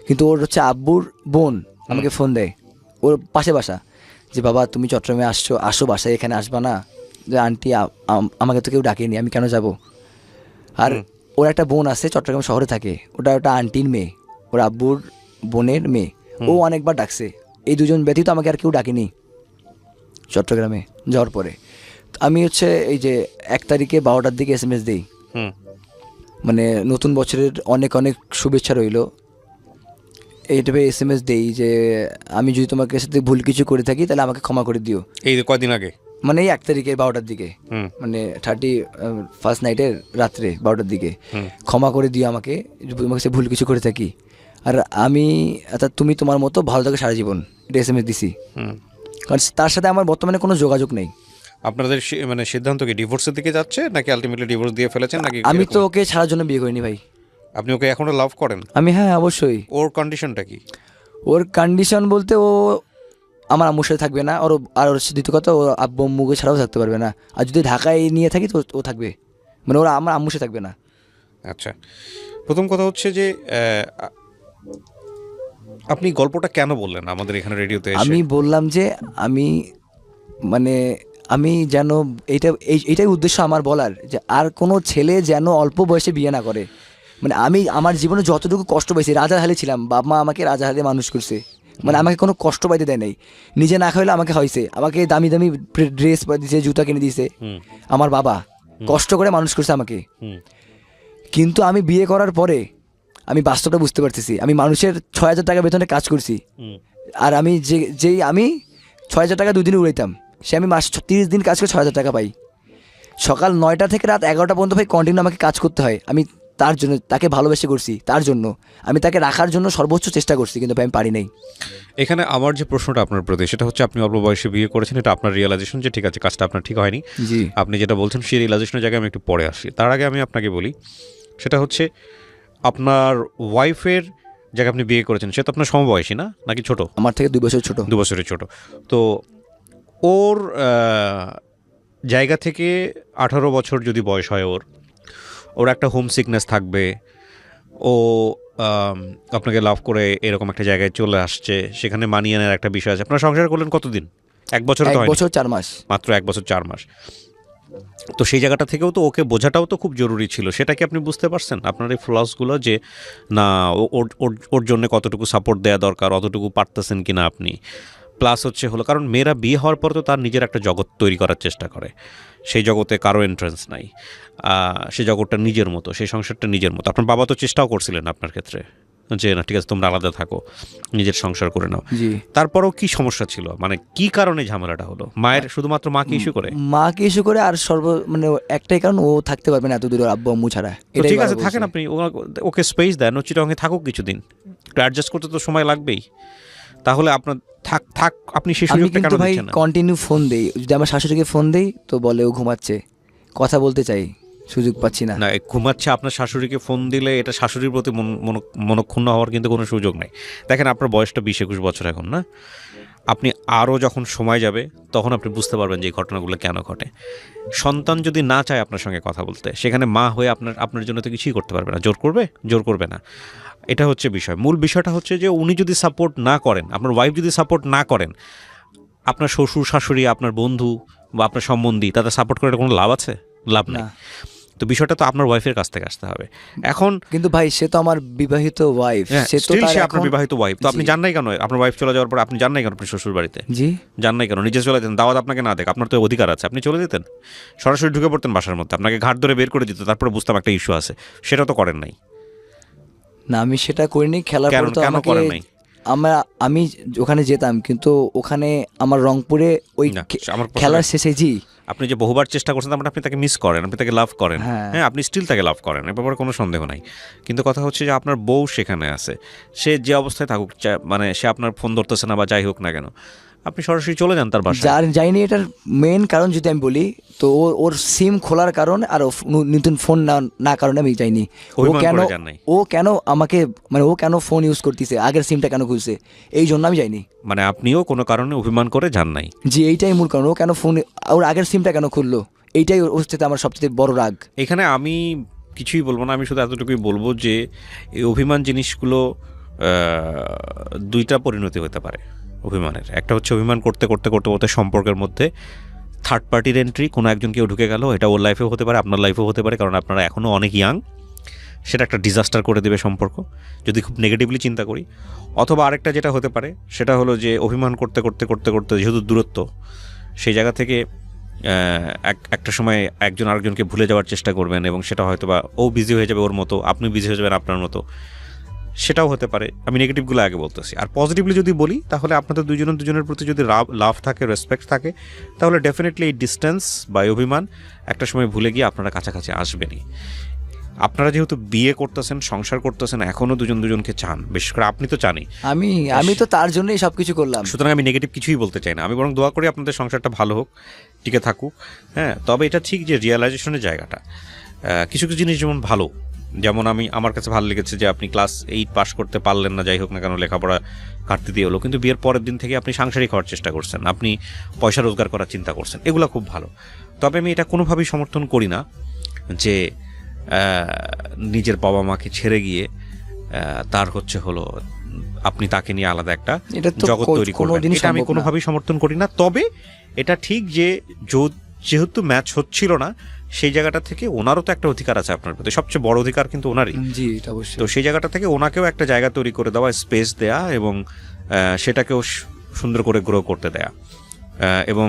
কিন্তু ওর হচ্ছে আব্বুর বোন আমাকে ফোন দেয়, ওর পাশে বাসা, যে বাবা তুমি চট্টগ্রামে আসো বাসায়, এখানে আসবা না? যে আন্টি আমাকে তো কেউ ডাকেনি, আমি কেন যাব? আর ওর একটা বোন আছে চট্টগ্রাম শহরে থাকে, ওটা আন্টির মেয়ে, ওর আব্বুর বোনের মেয়ে, ও অনেকবার ডাকছে। এই দুজন ব্যতীত আমাকে আর কেউ ডাকেনি চট্টগ্রামে যাওয়ার পরে। তো আমি হচ্ছে এই যে 1 তারিখে 12টার দিকে SMS দিই, হুম মানে নতুন বছরের অনেক অনেক শুভেচ্ছা রইল, এইটাবে SMS দেই যে আমি যদি তোমাকে সাথে ভুল কিছু করে থাকি তাহলে আমাকে ক্ষমা করে দিও। এই যে কয়দিন আগে? মানে এই 1 তারিখে 12টার দিকে, হুম মানে 31st নাইটের রাত্রে 12টার দিকে, ক্ষমা করে দিও আমাকে যদি তোমার কাছে ভুল কিছু করে থাকি। আর আমি অর্থাৎ তুমি তোমার মতো ভালো থাকো সারা জীবন, এটা SMS দিছি। হুম। কারণ তার সাথে আমার বর্তমানে কোনো যোগাযোগ নেই। আপনাদের মানে সিদ্ধান্ত কি ডিভোর্সের দিকে যাচ্ছে, নাকি আলটিমেটলি ডিভোর্স দিয়ে ফেলেছেন, নাকি আমি তো এরকম? ওকে ছাড়ার জন্য বিয়ে করিনি ভাই। আপনি ওকে এখনো লাভ করেন? আমি, হ্যাঁ অবশ্যই। ওর কন্ডিশনটা কি? ওর কন্ডিশন বলতে ও আমার আম্মুর সাথে থাকবে না, আর ওর দ্বিতীয় কথা, ও আব্বু আম্মুকে ছাড়াও থাকতে পারবে না। আর যদি ঢাকায় নিয়ে থাকি তো ও থাকবে, মানে ওরা আমার আম্মুর সাথে থাকবে না। আচ্ছা, প্রথম কথা হচ্ছে যে আপনি গল্পটা কেন বললেন আমাদের এখানে রেডিওতে এসে? আমি বললাম যে আমি মানে আমি যেন এইটাই উদ্দেশ্য আমার বলার, যে আর কোনো ছেলে যেন অল্প বয়সে বিয়ে না করে। মানে আমি আমার জীবনে যতটুকু কষ্ট পাইছি, রাজারহালে ছিলাম, বাবা মা আমাকে রাজারহালে মানুষ করছে, মানে আমাকে কোনো কষ্ট পাইতে দেয় নাই। নিজে না খাইলে আমাকে হয়েছে, আমাকে দামি দামি ড্রেস দিয়েছে, জুতা কিনে দিয়েছে আমার বাবা, কষ্ট করে মানুষ করছে আমাকে। কিন্তু আমি বিয়ে করার পরে আমি বাস্তবটা বুঝতে পারতেছি, আমি মানুষের 6,000 টাকা বেতনে কাজ করছি, আর আমি যেই আমি 6,000 টাকা 2 দিনে উড়াইতাম, সে আমি মাস 30 দিন কাজ করে 6,000 টাকা পাই। সকাল 9টা থেকে রাত 11টা পর্যন্ত ভাই কন্টিনিউ আমাকে কাজ করতে হয়। আমি তার জন্য তাকে ভালোবেসে করছি, তার জন্য আমি তাকে রাখার জন্য সর্বোচ্চ চেষ্টা করছি, কিন্তু ভাই আমি পারি নাই। এখানে আমার যে প্রশ্নটা আপনার প্রতি, সেটা হচ্ছে আপনি অল্প বয়সে বিয়ে করেছেন, এটা আপনার রিয়েলাইজেশন যে ঠিক আছে কাজটা আপনার ঠিক হয়নি। জি। আপনি যেটা বলছেন সেই রিয়েলাইজেশনের জায়গায় আমি একটু পরে আসি। তার আগে আমি আপনাকে বলি, সেটা হচ্ছে আপনার ওয়াইফের যাকে আপনি বিয়ে করেছেন সে তো আপনার সমবয়সী না, নাকি ছোট? আমার থেকে 2 বছর ছোট। 2 বছরের ছোট। তো ওর জায়গা থেকে 18 বছর যদি বয়স হয় ওর একটা হোম সিকনেস থাকবে। ও আপনাকে লাভ করে এরকম একটা জায়গায় চলে আসছে, সেখানে মানিয়ে নেওয়ার একটা বিষয় আছে। আপনারা সংসার করলেন কতদিন? 1 বছর? 1 তো হয়নি, বছর 4 মাস। মাত্র 1 বছর 4 মাস। তো সেই জায়গাটা থেকেও তো ওকে বোঝাটাও তো খুব জরুরি ছিল। সেটা কি আপনি বুঝতে পারছেন আপনার এই ফ্লসগুলো, যে না ওর জন্য কতটুকু সাপোর্ট দেওয়া দরকার, অতটুকু পারতেছেন কি না আপনি? প্লাস হচ্ছে হলো, কারণ মেয়েরা বিয়ে হওয়ার পর তো তার নিজের একটা জগৎ তৈরি করার চেষ্টা করে, সেই জগতে কারো এন্ট্রান্স নাই, সেই জগৎটা নিজের মতো, সেই সংসারটা নিজের মতো। আপনার বাবা তো চেষ্টাও করছিলেন আপনার ক্ষেত্রে যে না ঠিক আছে তোমরা আলাদা থাকো, নিজের সংসার করে নাও। জি। তারপরেও কি সমস্যা ছিল, মানে কি কারণে ঝামেলাটা হলো? মায়ের শুধুমাত্র মাকে ইস্যু করে? মাকে ইস্যু করে, আর মানে একটাই কারণ, ও থাকতে পারবে না এত দূরে ওর আব্বু আম্মু ছাড়া। তো ঠিক আছে থাকেন আপনি, ওকে স্পেস দেন, ও চিটাগাংয়ে থাকুক কিছুদিন, একটু অ্যাডজাস্ট করতে তো সময় লাগবেই। তাহলে আপনার থাক আপনি সেই আমি সুযোগটা কেন কিন্তু ভাই দিচ্ছেন না? কন্টিনিউ ফোন দেই, যদি আমার শাশুড়িকে ফোন দেই তো বলে ও ঘুমাচ্ছে, কথা বলতে চাই, সুযোগ পাচ্ছি না। না, ঘুমাচ্ছে, আপনার শাশুড়িকে ফোন দিলে এটা শাশুড়ির প্রতি মনক্ষুণ্ণ হওয়ার কিন্তু কোনো সুযোগ নেই। দেখেন আপনার বয়সটা 20-21 বছর এখন, না? আপনি আরও যখন সময় যাবে তখন আপনি বুঝতে পারবেন যে এই ঘটনাগুলো কেন ঘটে। সন্তান যদি না চায় আপনার সঙ্গে কথা বলতে, সেখানে মা হয়ে আপনার জন্য তো কিছুই করতে পারবে না। জোর করবে না, এটা হচ্ছে বিষয়। মূল বিষয়টা হচ্ছে যে উনি যদি সাপোর্ট না করেন, আপনার ওয়াইফ যদি সাপোর্ট না করেন, আপনার শ্বশুর শাশুড়ি, আপনার বন্ধু বা আপনার সম্বন্ধী তাদের সাপোর্ট করে কোনো লাভ আছে? লাভ নেই। না। তো বিষয়টা তো আপনার ওয়াইফের কাছ থেকে আসতে হবে। এখন কিন্তু ভাই সে তো আমার বিবাহিত ওয়াইফ, সে তো স্টিল তার সে আপনার এখন। বিবাহিত ওয়াইফ। তো আপনি জি। জান নাই কেন আপনার ওয়াইফ চলে যাওয়ার পর আপনি জান নাই কেন আপনি শ্বশুর বাড়িতে? জি। জান নাই কেন? নিজে চলে যেতেন, দাওয়াত আপনাকে না দেখ, আপনার তো অধিকার আছে, আপনি চলে যেতেন, সরাসরি ঢুকে পড়তেন বাসার মধ্যে, আপনাকে ঘাট ধরে বের করে দিত, তারপরে বুঝতাম একটা ইস্যু আছে। সেটা তো করেন নাই। না, আমি সেটা করিনি। খেলার পর তো কেন আমাকে করেন নাই? আমি ওখানে যেতাম, কিন্তু ওখানে আমার রংপুরে ওই না, আমার প্রশ্ন- খেলার শেষে, জি, আপনি যে বহুবার চেষ্টা করছেন তার মানে আপনি তাকে মিস করেন, আপনি তাকে লাভ করেন। হ্যাঁ। হ্যাঁ, আপনি স্টিল তাকে লাভ করেন, এ ব্যাপারে কোনো সন্দেহ নাই। কিন্তু কথা হচ্ছে যে আপনার বউ সেখানে আছে, সে যে অবস্থায় থাকুক, মানে সে আপনার ফোন ধরতেছে না বা যাই হোক না কেন, আপনি সরাসরি চলে যান তার বাসায়। যাইনি এটার মেন কারণ যদি আমি বলি তো ওর সিম খোলার কারণ আর নতুন ফোন না কারণে আমি যাইনি। অভিমান করে যান নাই? ও কেন আমাকে, মানে ও কেন ফোন ইউজ করতেছে, আগের সিমটা কেন খুলছে, এই জন্য আমি যাইনি। মানে আপনিও কোনো কারণে অভিমান করে যান নাই? জি, এইটাই মূল কারণ। ও কেন ফোন, ওর আগের সিমটা কেন খুললো, এইটাই ওর সাথে আমার সবচেয়ে বড় রাগ। এখানে আমি কিছুই বলবো না, আমি শুধু এতটুকুই বলবো যে এই অভিমান জিনিসগুলো দুইটা পরিণতি হতে পারে অভিমানের। একটা হচ্ছে অভিমান করতে করতে করতে করতে সম্পর্কের মধ্যে থার্ড পার্টির এন্ট্রি, কোনো একজন কেউ ঢুকে গেল, এটা ওর লাইফেও হতে পারে, আপনার লাইফেও হতে পারে, কারণ আপনারা এখনও অনেক ইয়াং। সেটা একটা ডিজাস্টার করে দেবে সম্পর্ক, যদি খুব নেগেটিভলি চিন্তা করি। অথবা আরেকটা যেটা হতে পারে সেটা হলো যে অভিমান করতে করতে করতে করতে যেহেতু দূরত্ব, সেই জায়গা থেকে একটা সময় একজন আরেকজনকে ভুলে যাওয়ার চেষ্টা করবেন, এবং সেটা হয়তো বা ও বিজি হয়ে যাবে ওর মতো, আপনি বিজি হয়ে যাবেন আপনার মতো, সেটাও হতে পারে। আমি নেগেটিভগুলো আগে বলতেছি। আর পজিটিভলি যদি বলি, তাহলে আপনাদের দুজনের প্রতি যদি লাভ থাকে, রেসপেক্ট থাকে, তাহলে ডেফিনেটলি এই ডিস্টেন্স বা অভিমান একটা সময় ভুলে গিয়ে আপনারা কাছাকাছি আসবেনই। আপনারা যেহেতু বিয়ে করতেছেন, সংসার করতেছেন, এখনও দুজনকে চান, বিশেষ করে আপনি তো চানই। আমি তো তার জন্যই সবকিছু করলাম। সুতরাং আমি নেগেটিভ কিছুই বলতে চাই না, আমি বরং দোয়া করি আপনাদের সংসারটা ভালো হোক, টিকে থাকুক। হ্যাঁ, তবে এটা ঠিক যে রিয়েলাইজেশনের জায়গাটা, কিছু কিছু জিনিস যেমন ভালো, যেমন আমার কাছে ভালো লেগেছে যে আপনি ক্লাস 8 পাস করতে পারলেন না, যাই হোক না কেন, লেখাপড়া ঘাটতি দিয়ে হলো, কিন্তু বিয়ের পরের দিন থেকে আপনি সাংসারিক হওয়ার চেষ্টা করছেন, আপনি পয়সা রোজগার করার চিন্তা করছেন, এগুলো খুব ভালো। তবে আমি এটা কোনোভাবেই সমর্থন করি না যে নিজের বাবা মাকে ছেড়ে গিয়ে তার হলো আপনি তাকে নিয়ে আলাদা একটা জগৎ তৈরি করবেন, এটা আমি কোনোভাবেই সমর্থন করি না। তবে এটা ঠিক যে যেহেতু ম্যাচ হচ্ছিল না, সেই জায়গাটা থেকে ওনারও তো একটা অধিকার আছে আপনার প্রতি, সবচেয়ে বড় অধিকার কিন্তু ওনারই। জি, এটা অবশ্যই। তো সেই জায়গাটা থেকে ওনাকেও একটা জায়গা তৈরি করে দেওয়া, স্পেস দেয়া, এবং সেটাকেও সুন্দর করে গ্রো করতে দেয়া, এবং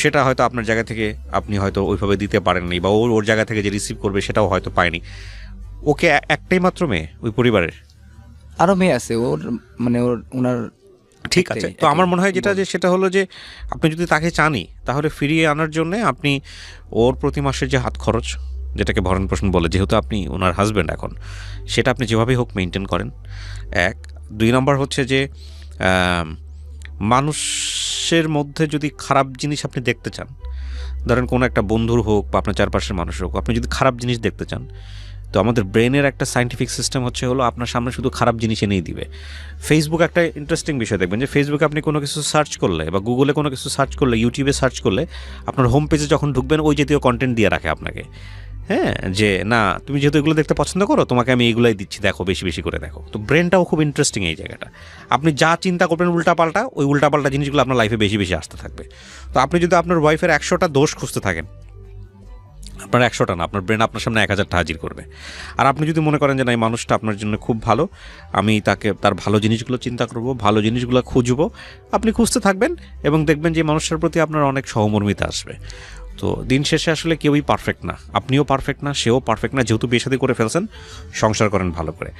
সেটা হয়তো আপনার জায়গা থেকে আপনি হয়তো ওইভাবে দিতে পারেননি, বা ওর জায়গা থেকে যে রিসিভ করবে সেটাও হয়তো পায়নি। ওকে একটাই মাত্র মেয়ে ওই পরিবারের, আরো মেয়ে আছে ওর, মানে ওনার। ঠিক আছে, তো আমার মনে হয় সেটা হলো যে আপনি যদি তাকে চানই, তাহলে ফিরিয়ে আনার জন্য আপনি ওর প্রতি মাসের যে হাত খরচ, যেটাকে ভরণ পোষণ বলে, যেহেতু আপনি ওনার হাজব্যান্ড এখন, সেটা আপনি যেভাবেই হোক মেনটেন করেন। 1, 2 নম্বর হচ্ছে যে মানুষের মধ্যে যদি খারাপ জিনিস আপনি দেখতে চান, ধরেন কোনো একটা বন্ধুর হোক বা আপনার চারপাশের মানুষের হোক, আপনি যদি খারাপ জিনিস দেখতে চান, তো আমাদের ব্রেনের একটা সায়েন্টিফিক সিস্টেম হলো আপনার সামনে শুধু খারাপ জিনিস এনেই দিবে। ফেসবুক একটা ইন্টারেস্টিং বিষয় দেখবেন যে ফেসবুকে আপনি কোনো কিছু সার্চ করলে, বা গুগলে কোনো কিছু সার্চ করলে, ইউটিউবে সার্চ করলে, আপনার হোম পেজে যখন ঢুকবেন ওই জাতীয় কন্টেন্ট দিয়ে রাখে আপনাকে। হ্যাঁ, যে না তুমি যেহেতু এগুলো দেখতে পছন্দ করো, তোমাকে আমি এগুলোই দিচ্ছি, দেখো, বেশি বেশি করে দেখো। তো ব্রেনটাও খুব ইন্টারেস্টিং এই জায়গাটা। আপনি যা চিন্তা করবেন উল্টাপাল্টা, ওই উল্টাপাল্টা জিনিসগুলো আপনার লাইফে বেশি বেশি আসতে থাকবে। তো আপনি যদি আপনার ওয়াইফের 100টা দোষ খুঁজতে থাকেন, আপনার 100টা না, আপনার ব্রেন আপনার সামনে 1000টা হাজির করবে। আর আপনি যদি মনে করেন যে না, এই মানুষটা আপনার জন্য খুব ভালো, আমি তার ভালো জিনিসগুলো চিন্তা করব, ভালো জিনিসগুলো খুঁজবো, আপনি খুঁজতে থাকবেন, এবং দেখবেন যে মানুষটার প্রতি আপনার অনেক সহমর্মিতা আসবে। তো দিন শেষে আসলে কেউই পারফেক্ট না, আপনিও পারফেক্ট না, সেও পারফেক্ট না। যেহেতু বিয়ে শাদী করে ফেলছেন, সংসার করেন ভালো করে,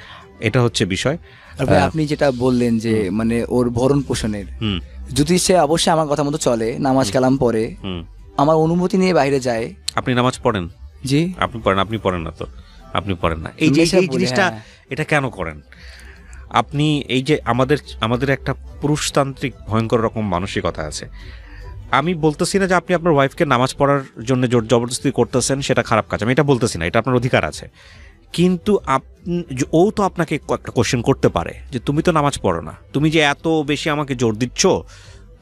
এটা হচ্ছে বিষয়। আর ভাই আপনি যেটা বললেন যে মানে ওর ভরণ পোষণের, যদি সে অবশ্যই আমার কথা মতো চলে, নামাজ কালাম পড়ে, আমার অনুমতি নিয়ে বাইরে যায়। আপনি নামাজ পড়েন? জি, আপনি পড়েন না তো, আপনি পড়েন না। এই যে জিনিসটা, এটা কেন করেন আপনি? এই যে আমাদের একটা পুরুষতান্ত্রিক ভয়ঙ্কর রকম মানসিকতা আছে। আমি বলতেছি না যে আপনি আপনার ওয়াইফকে নামাজ পড়ার জন্য জোর জবরদস্তি করতেছেন, সেটা খারাপ কাজ, আমি এটা বলতেছি না, এটা আপনার অধিকার আছে। কিন্তু ও তো আপনাকে একটা কোশ্চেন করতে পারে যে তুমি তো নামাজ পড়ো না, তুমি যে এত বেশি আমাকে জোর দিচ্ছ,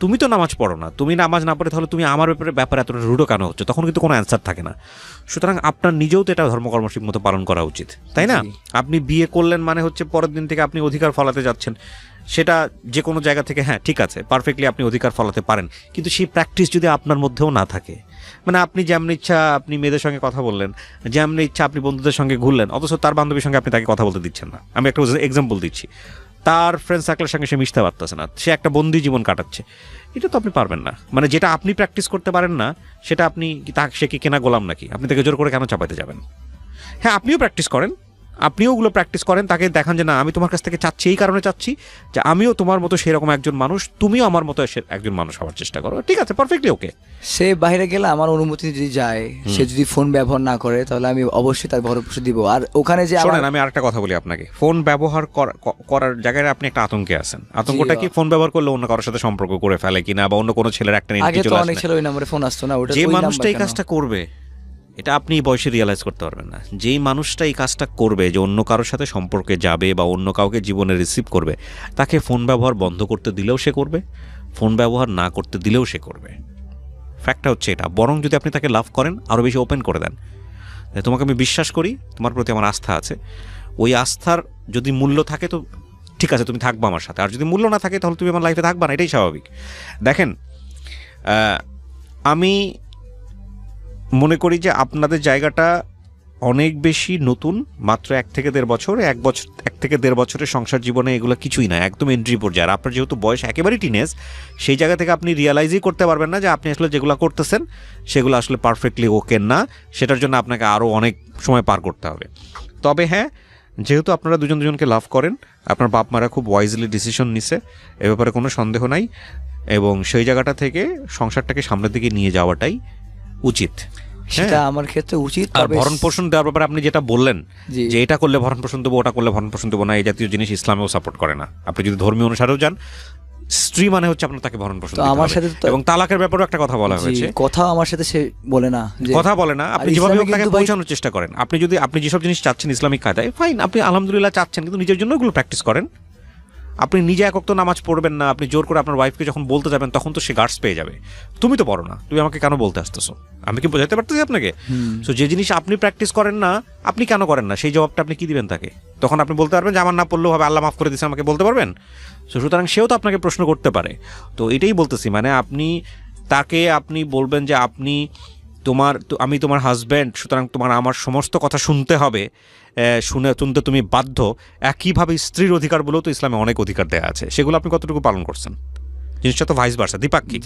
তুমি তো নামাজ পড়ো না, তুমি নামাজ না পড়ে তাহলে তুমি আমার ব্যাপারে এতটা রুডো কেন হচ্ছে? তখন কিন্তু কোনো অ্যান্সার থাকে না। সুতরাং আপনার নিজেও তো এটা ধর্মকর্ম ঠিক মতো পালন করা উচিত, তাই না? আপনি বিয়ে করলেন মানে হচ্ছে পরের দিন থেকে আপনি অধিকার ফলাতে যাচ্ছেন, সেটা যে কোনো জায়গা থেকে, হ্যাঁ ঠিক আছে, পারফেক্টলি আপনি অধিকার ফলাতে পারেন, কিন্তু সেই প্র্যাকটিস যদি আপনার মধ্যেও না থাকে, মানে আপনি যেমন ইচ্ছা আপনি মেয়েদের সঙ্গে কথা বললেন, যেমন ইচ্ছা আপনি বন্ধুদের সঙ্গে ঘুরলেন, অথচ তার বান্ধবীর সঙ্গে আপনি তাকে কথা বলতে দিচ্ছেন না। আমি একটা এক্সাম্পল দিচ্ছি, তার ফ্রেন্ড সার্কেলের সঙ্গে সে মিশতে পারতেছে না, সে একটা বন্দি জীবন কাটাচ্ছে, এটা তো আপনি পারবেন না। মানে যেটা আপনি প্র্যাকটিস করতে পারেন না, সেটা আপনি সে কি কেনা গোলাম নাকি? আপনি তাকে জোর করে কেন চাপাতে যাবেন? হ্যাঁ, আপনিও প্র্যাকটিস করেন, আপনিও ওগুলো প্র্যাকটিস করেন, তাকে দেখান যে না, আমি তোমার কাছ থেকে চাচ্ছি, এই কারণে চাচ্ছি যে আমিও তোমার মতো সেরকম একজন মানুষ, তুমিও আমার মতো একজন মানুষ হওয়ার চেষ্টা করো, ঠিক আছে, পারফেক্টলি ওকে। সে বাইরে গেলে আমার অনুমতি যদি যায়, সে যদি ফোন ব্যবহার না করে, তাহলে আমি অবশ্যই তার ভরণ পোষণ দিব। আর ওখানে যে আমি আরেকটা কথা বলি আপনাকে, ফোন ব্যবহার করার জায়গায় আপনি একটা আতঙ্কে আছেন। আতঙ্কটা কি? ফোন ব্যবহার করলে অন্য কারোর সাথে সম্পর্ক করে ফেলে কিনা, বা অন্য কোনো ছেলের একটা আগে তো অনেক ছেলে ওই নম্বরে ফোন আসতো না, ওটা যে মানুষটা এই কাজটা করবে, এটা আপনি বয়সে রিয়েলাইজ করতে পারবেন না। যেই মানুষটা এই কাজটা করবে, যে অন্য কারোর সাথে সম্পর্কে যাবে বা অন্য কাউকে জীবনে রিসিভ করবে, তাকে ফোন ব্যবহার বন্ধ করতে দিলেও সে করবে, ফোন ব্যবহার না করতে দিলেও সে করবে। ফ্যাক্টটা হচ্ছে এটা। বরং যদি আপনি তাকে লাভ করেন, আরও বেশি ওপেন করে দেন, তোমাকে আমি বিশ্বাস করি, তোমার প্রতি আমার আস্থা আছে, ওই আস্থার যদি মূল্য থাকে তো ঠিক আছে, তুমি থাকবা আমার সাথে, আর যদি মূল্য না থাকে তাহলে তুমি আমার লাইফে থাকবা না, এটাই স্বাভাবিক। দেখেন, আমি মনে করি যে আপনাদের জায়গাটা অনেক বেশি নতুন, মাত্র 1 থেকে 1.5 বছর, 1 থেকে 1.5 বছরের সংসার জীবনে এগুলো কিছুই না, একদম এন্ট্রি পর্যায়ে। আর আপনার যেহেতু বয়স একেবারেই টিনেজ, সেই জায়গা থেকে আপনি রিয়ালাইজই করতে পারবেন না যে আপনি আসলে যেগুলো করতেছেন সেগুলো আসলে পারফেক্টলি ওকে না, সেটার জন্য আপনাকে আরও অনেক সময় পার করতে হবে। তবে হ্যাঁ, যেহেতু আপনারা দুজনকে লাভ করেন, আপনার বাপ মারা খুব ওয়াইজলি ডিসিশন নিছে, এ ব্যাপারে কোনো সন্দেহ নাই, এবং সেই জায়গাটা থেকে সংসারটাকে সামনের দিকে নিয়ে যাওয়াটাই উচিত। সেটা আমার ক্ষেত্রে উচিত। আর ভরণ পোষণ দেওয়ার ব্যাপারে আপনি যেটা বললেন যে এটা করলে ভরণ পোষণ দেবো, ওটা করলে ভরণ পোষণ দেবো না, এই জাতীয় জিনিস ইসলামেও সাপোর্ট করে না। আপনি যদি ধর্মীয় অনুসারেও যান, স্ত্রী মানে হচ্ছে আপনার তাকে ভরণ পোষণ দিতে হবে। এবং তালাকের ব্যাপারেও একটা কথা বলা হয়েছে, কথা আমার সাথে সে বলে না, কথা বলে না, আপনি যেভাবে হোক তাকে পৌঁছানোর চেষ্টা করেন। আপনি যেসব জিনিস চাচ্ছেন ইসলামিক কায়দায়, ফাইন, আপনি আলহামদুলিল্লাহ চাচ্ছেন, কিন্তু নিজের জন্য ওগুলো প্র্যাকটিস করেন। আপনি নিজে একক তো নামাজ পড়বেন না, আপনি জোর করে আপনার ওয়াইফকে যখন বলতে যাবেন তখন তো সে গার্ডস পেয়ে যাবে, তুমি তো পড়ো না, তুমি আমাকে কেন বলতে আসতেছো, আমি কি বোঝাতে পারতেছি আপনাকে? সো যে জিনিস আপনি প্র্যাকটিস করেন না, আপনি কেন করেন না, সেই জবাবটা আপনি কি দিবেন তাকে? তখন আপনি বলতে পারবেন যে আমার না পড়লেও হবে, আল্লাহ মাফ করে দিয়েছে, আমাকে বলতে পারবেন? সো সুতরাং সেও তো আপনাকে প্রশ্ন করতে পারে। তো এটাই বলতেছি, মানে আপনি বলবেন যে আমি তোমার হাজব্যান্ড, সুতরাং তোমার আমার সমস্ত কথা শুনতে হবে, শুনতে তুমি বাধ্য। একইভাবে স্ত্রীর অধিকার বলেও তো ইসলামে অনেক অধিকার দেওয়া আছে, সেগুলো আপনি কতটুকু পালন করছেন? জিনিসটা তো ভাইস ভার্সা, দ্বিপাক্ষিক।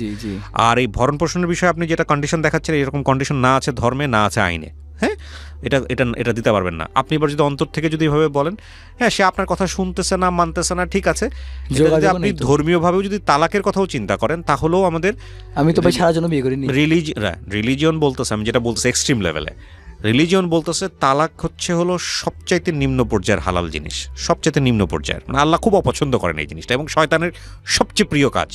আর এই ভরণ পোষণের বিষয়ে আপনি যেটা কন্ডিশন দেখাচ্ছেন, এরকম কন্ডিশন না আছে ধর্মে, না আছে আইনে। হ্যাঁ, এটা দিতে পারবেন না আপনি। এবার যদি অন্তর থেকে যদি এভাবে বলেন, হ্যাঁ সে আপনার কথা শুনতেছে না, মানতেছে না, ঠিক আছে, যদি আপনি ধর্মীয়ভাবেও যদি তালাকের কথাও চিন্তা করেন, তাহলেও আমি তো ভাই সারার জন্য বিয়ে করিনি। রিলিজিয়ন বলতেছে, আমি যেটা বলতেছি এক্সট্রিম লেভেলে, রিলিজিয়ন বলতেছে তালাক হলো সবচাইতে নিম্ন পর্যায়ের হালাল জিনিস, সবচাইতে নিম্ন পর্যায়ের, মানে আল্লাহ খুব অপছন্দ করেন এই জিনিসটা, এবং শয়তানের সবচেয়ে প্রিয় কাজ।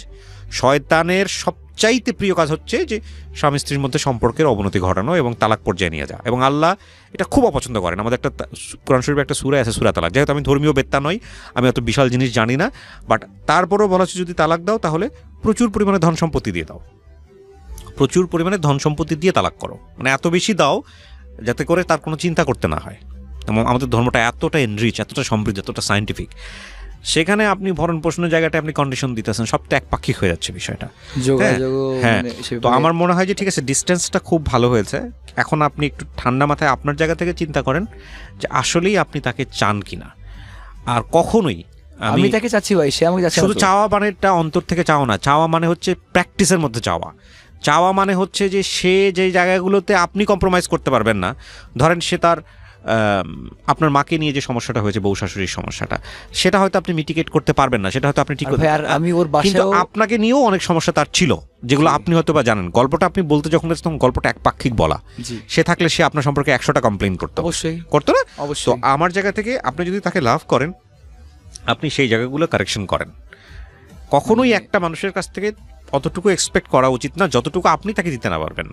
শয়তানের সবচাইতে প্রিয় কাজ হচ্ছে যে স্বামী স্ত্রীর মধ্যে সম্পর্কের অবনতি ঘটানো এবং তালাক পর্যায়ে নিয়ে যাওয়া, এবং আল্লাহ এটা খুব অপছন্দ করেন। আমাদের একটা কোরআন শরীফে একটা সূরা আছে, সূরা তালাক। যেহেতু আমি ধর্মীয় বেত্তা নই, আমি অত বিশাল জিনিস জানি না, বাট তারপরেও বলা হচ্ছে যদি তালাক দাও তাহলে প্রচুর পরিমাণে ধন সম্পত্তি দিয়ে দাও, প্রচুর পরিমাণে ধন সম্পত্তি দিয়ে তালাক করো, মানে এত বেশি দাও যাতে করে তার কোনো চিন্তা করতে না হয়। এবং আমাদের ধর্মটা এতটা এনরিচ, এতটা সমৃদ্ধ, এতটা সায়েন্টিফিক, সেখানে আপনি ভরণ পোষণের জায়গাটা আপনি কন্ডিশন দিতেছেন, সবটা একপাক্ষিক হয়ে যাচ্ছে বিষয়টা। হ্যাঁ, তো আমার মনে হয় যে ঠিক আছে, ডিস্টেন্সটা খুব ভালো হয়েছে। এখন আপনি একটু ঠান্ডা মাথায় আপনার জায়গা থেকে চিন্তা করেন যে আসলেই আপনি তাকে চান কিনা। আর কখনোই আমি তাকে চাচ্ছি ভাই, সে আমাকে চাচ্ছে। শুধু চাওয়া মানেটা অন্তর থেকে চাওয়া না, চাওয়া মানে হচ্ছে প্র্যাকটিসের মধ্যে চাওয়া মানে হচ্ছে যে সে যে জায়গাগুলোতে আপনি কম্প্রোমাইজ করতে পারবেন না, ধরেন সে তার আপনার মাকে নিয়ে যে সমস্যাটা হয়েছে, বউ শাশুড়ির সমস্যাটা, সেটা হয়তো আপনি মিটিগেট করতে পারবেন না, সেটা হয়তো আপনি ঠিক করতে পারবেন। আমি ওর বাসায়, কিন্তু আপনাকে নিয়েও অনেক সমস্যা তার ছিল, যেগুলো আপনি হয়তো বা জানেন। গল্পটা আপনি বলতে যখন গেছেন তখন গল্পটা একপাক্ষিক বলা, সে থাকলে সে আপনার সম্পর্কে 100টা কমপ্লেইন করতো, অবশ্যই করতো না? অবশ্যই। তো আমার জায়গা থেকে আপনি যদি তাকে লাভ করেন, আপনি সেই জায়গাগুলো কারেকশন করেন। কখনোই একটা মানুষের কাছ থেকে অতটুকু এক্সপেক্ট করা উচিত না যতটুকু আপনি তাকে দিতে না পারবেন।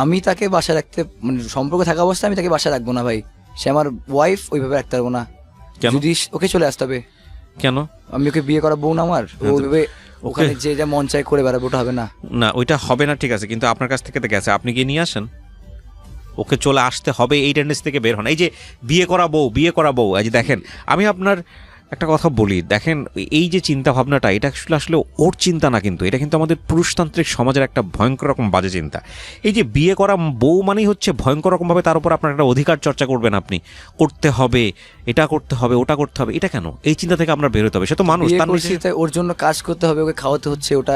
আমি তাকে বাসায় রাখতে, মানে সম্পর্ক থাকা অবস্থায় আমি তাকে বাসায় রাখবো না ভাই, সে আমার ওয়াইফ, ওইভাবে রাখতে পারবো না। যদি ওকে চলে আসতে হবে। কেন? আমি ওকে বিয়ে করা বউ না আমার, ওইভাবে ওখানে যে যা মন চাই করে বেড়াবো, ওটা হবে না। না, ওইটা হবে না, ঠিক আছে, কিন্তু আপনার কাছ থেকে তো গেছে, আপনি গিয়ে নিয়ে আসেন, ওকে চলে আসতে হবে, এই টেন্ডেন্সি থেকে বের হন। এই যে বিয়ে করা বউ, এই যে দেখেন, আমি আপনার একটা কথা বলি, দেখেন এই যে চিন্তা ভাবনাটা, এটা আসলে ওর চিন্তা না, কিন্তু এটা কিন্তু আমাদের পুরুষতান্ত্রিক সমাজের একটা ভয়ঙ্কর রকম বাজে চিন্তা। এই যে বিয়ে করা বউ মানেই হচ্ছে ভয়ঙ্কর রকমভাবে তার উপর আপনার একটা অধিকার চর্চা করবেন, আপনি করতে হবে, এটা করতে হবে, ওটা করতে হবে, এটা কেন? এই চিন্তা থেকে আমরা বেরোতে হবে। সে তো মানুষ, ওর জন্য কাজ করতে হবে, ওকে খাওয়াতে হচ্ছে, ওটা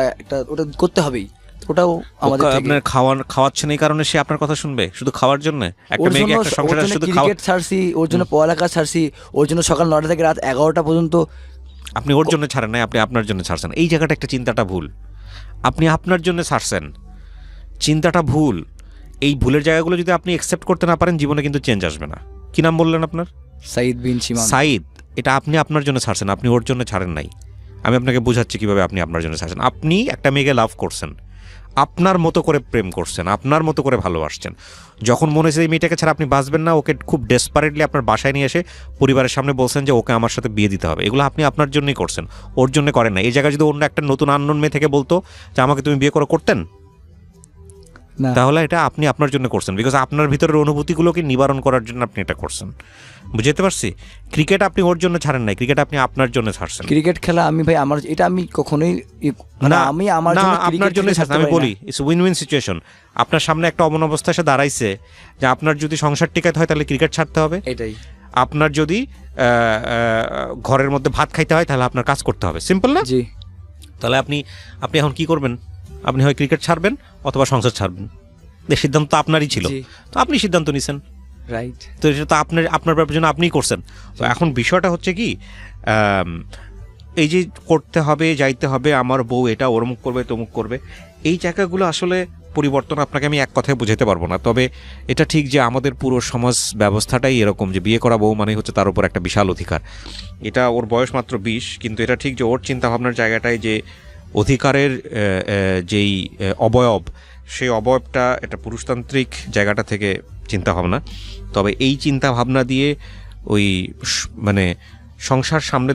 করতে হবেই, ওটাও আমাদের। আপনার খাওয়াচ্ছেন এই কারণে সে আপনার কথা শুনবে শুধু খাওয়ার জন্য? একটা মেয়েকে একটা সংসারে শুধু ক্রিকেট ছাড়ছি, ওর জন্য পড়ালেখা ছাড়ছি, ওর জন্য সকাল 9টা থেকে রাত 11টা পর্যন্ত। আপনি ওর জন্য ছাড়েন নাই, আপনি আপনার জন্য ছাড়ছেন। এই জায়গাটা একটা চিন্তাটা ভুল। আপনি আপনার জন্য ছাড়ছেন, চিন্তাটা ভুল। এই ভুলের জায়গাগুলো যদি আপনি অ্যাকসেপ্ট করতে না পারেন, জীবনে কিন্তু চেঞ্জ আসবে না। কি নাম বললেন আপনার? সাইদ বিন সিমান। সাইদ, এটা আপনি আপনার জন্য ছাড়ছেন, আপনি ওর জন্য ছাড়েন নাই। আমি আপনাকে বোঝাচ্ছি কিভাবে আপনি আপনার জন্য ছাড়ছেন। আপনি একটা মেয়েকে লাভ করছেন, আপনার মতো করে প্রেম করছেন, আপনার মতো করে ভালোবাসছেন। যখন মনে হয়েছে এই মেয়েটাকে ছাড়া আপনি বাঁচবেন না, ওকে খুব ডেসপারেটলি আপনার বাসায় নিয়ে এসে পরিবারের সামনে বলছেন যে ওকে আমার সাথে বিয়ে দিতে হবে। এগুলো আপনি আপনার জন্যই করছেন, ওর জন্য করেন না। এই জায়গায় যদি অন্য একটা নতুন আননোন মেয়ে থেকে বলতো যে আমাকে তুমি বিয়ে করতেন? না। তাহলে এটা আপনি আপনার জন্য করছেন, বিকজ আপনার ভিতরের অনুভূতিগুলোকে নিবারণ করার জন্য আপনি এটা করছেন। বুঝতে পারছি। ক্রিকেট আপনি ওর জন্য ছাড়েন নাই, ক্রিকেট আপনি আপনার জন্য ছাড়ছেন। ক্রিকেট খেলা আমি ভাই আমার এটা আমি কখনোই না আমি আমার না, জন্য আপনার জন্য ছাড়তে আমি পারি বলি না। It's win win situation. আপনার সামনে একটা অমন অবস্থা এসে দাঁড়াইছে যে আপনার যদি সংসার টিকাতে হয় তাহলে ক্রিকেট ছাড়তে হবে, এটাই আপনার যদি ঘরের মধ্যে ভাত খাইতে হয় তাহলে আপনার কাজ করতে হবে। সিম্পল না? জি। তাহলে আপনি এখন কি করবেন? আপনি হয় ক্রিকেট ছাড়বেন অথবা সংসার ছাড়বেন। এই সিদ্ধান্ত তো আপনারই ছিল, জি। তো আপনি সিদ্ধান্ত নিছেন, রাইট। তো এটা তো আপনার ব্যাপার জন্য আপনিই করছেন। তো এখন বিষয়টা হচ্ছে কি, এই যে করতে হবে, যাইতে হবে, আমার বউ এটা ওরমুখ করবে তমুক করবে, এই জায়গাগুলো আসলে পরিবর্তন আপনাকে আমি এক কথায় বোঝাতে পারবো না। তবে এটা ঠিক যে আমাদের পুরো সমাজ ব্যবস্থাটাই এরকম যে বিয়ে করা বউ মানে হচ্ছে তার উপর একটা বিশাল অধিকার। এটা ওর বয়স মাত্র 20, কিন্তু এটা ঠিক যে ওর চিন্তাভাবনার জায়গাটায় যে অধিকারের যেই অবয়ব, সেই অবয়বটা এটা পুরুষতান্ত্রিক জায়গাটা থেকে চিন্তাভাবনা। তবে এই চিন্তাভাবনা দিয়ে ওই মানে সংসার সামনের দিকে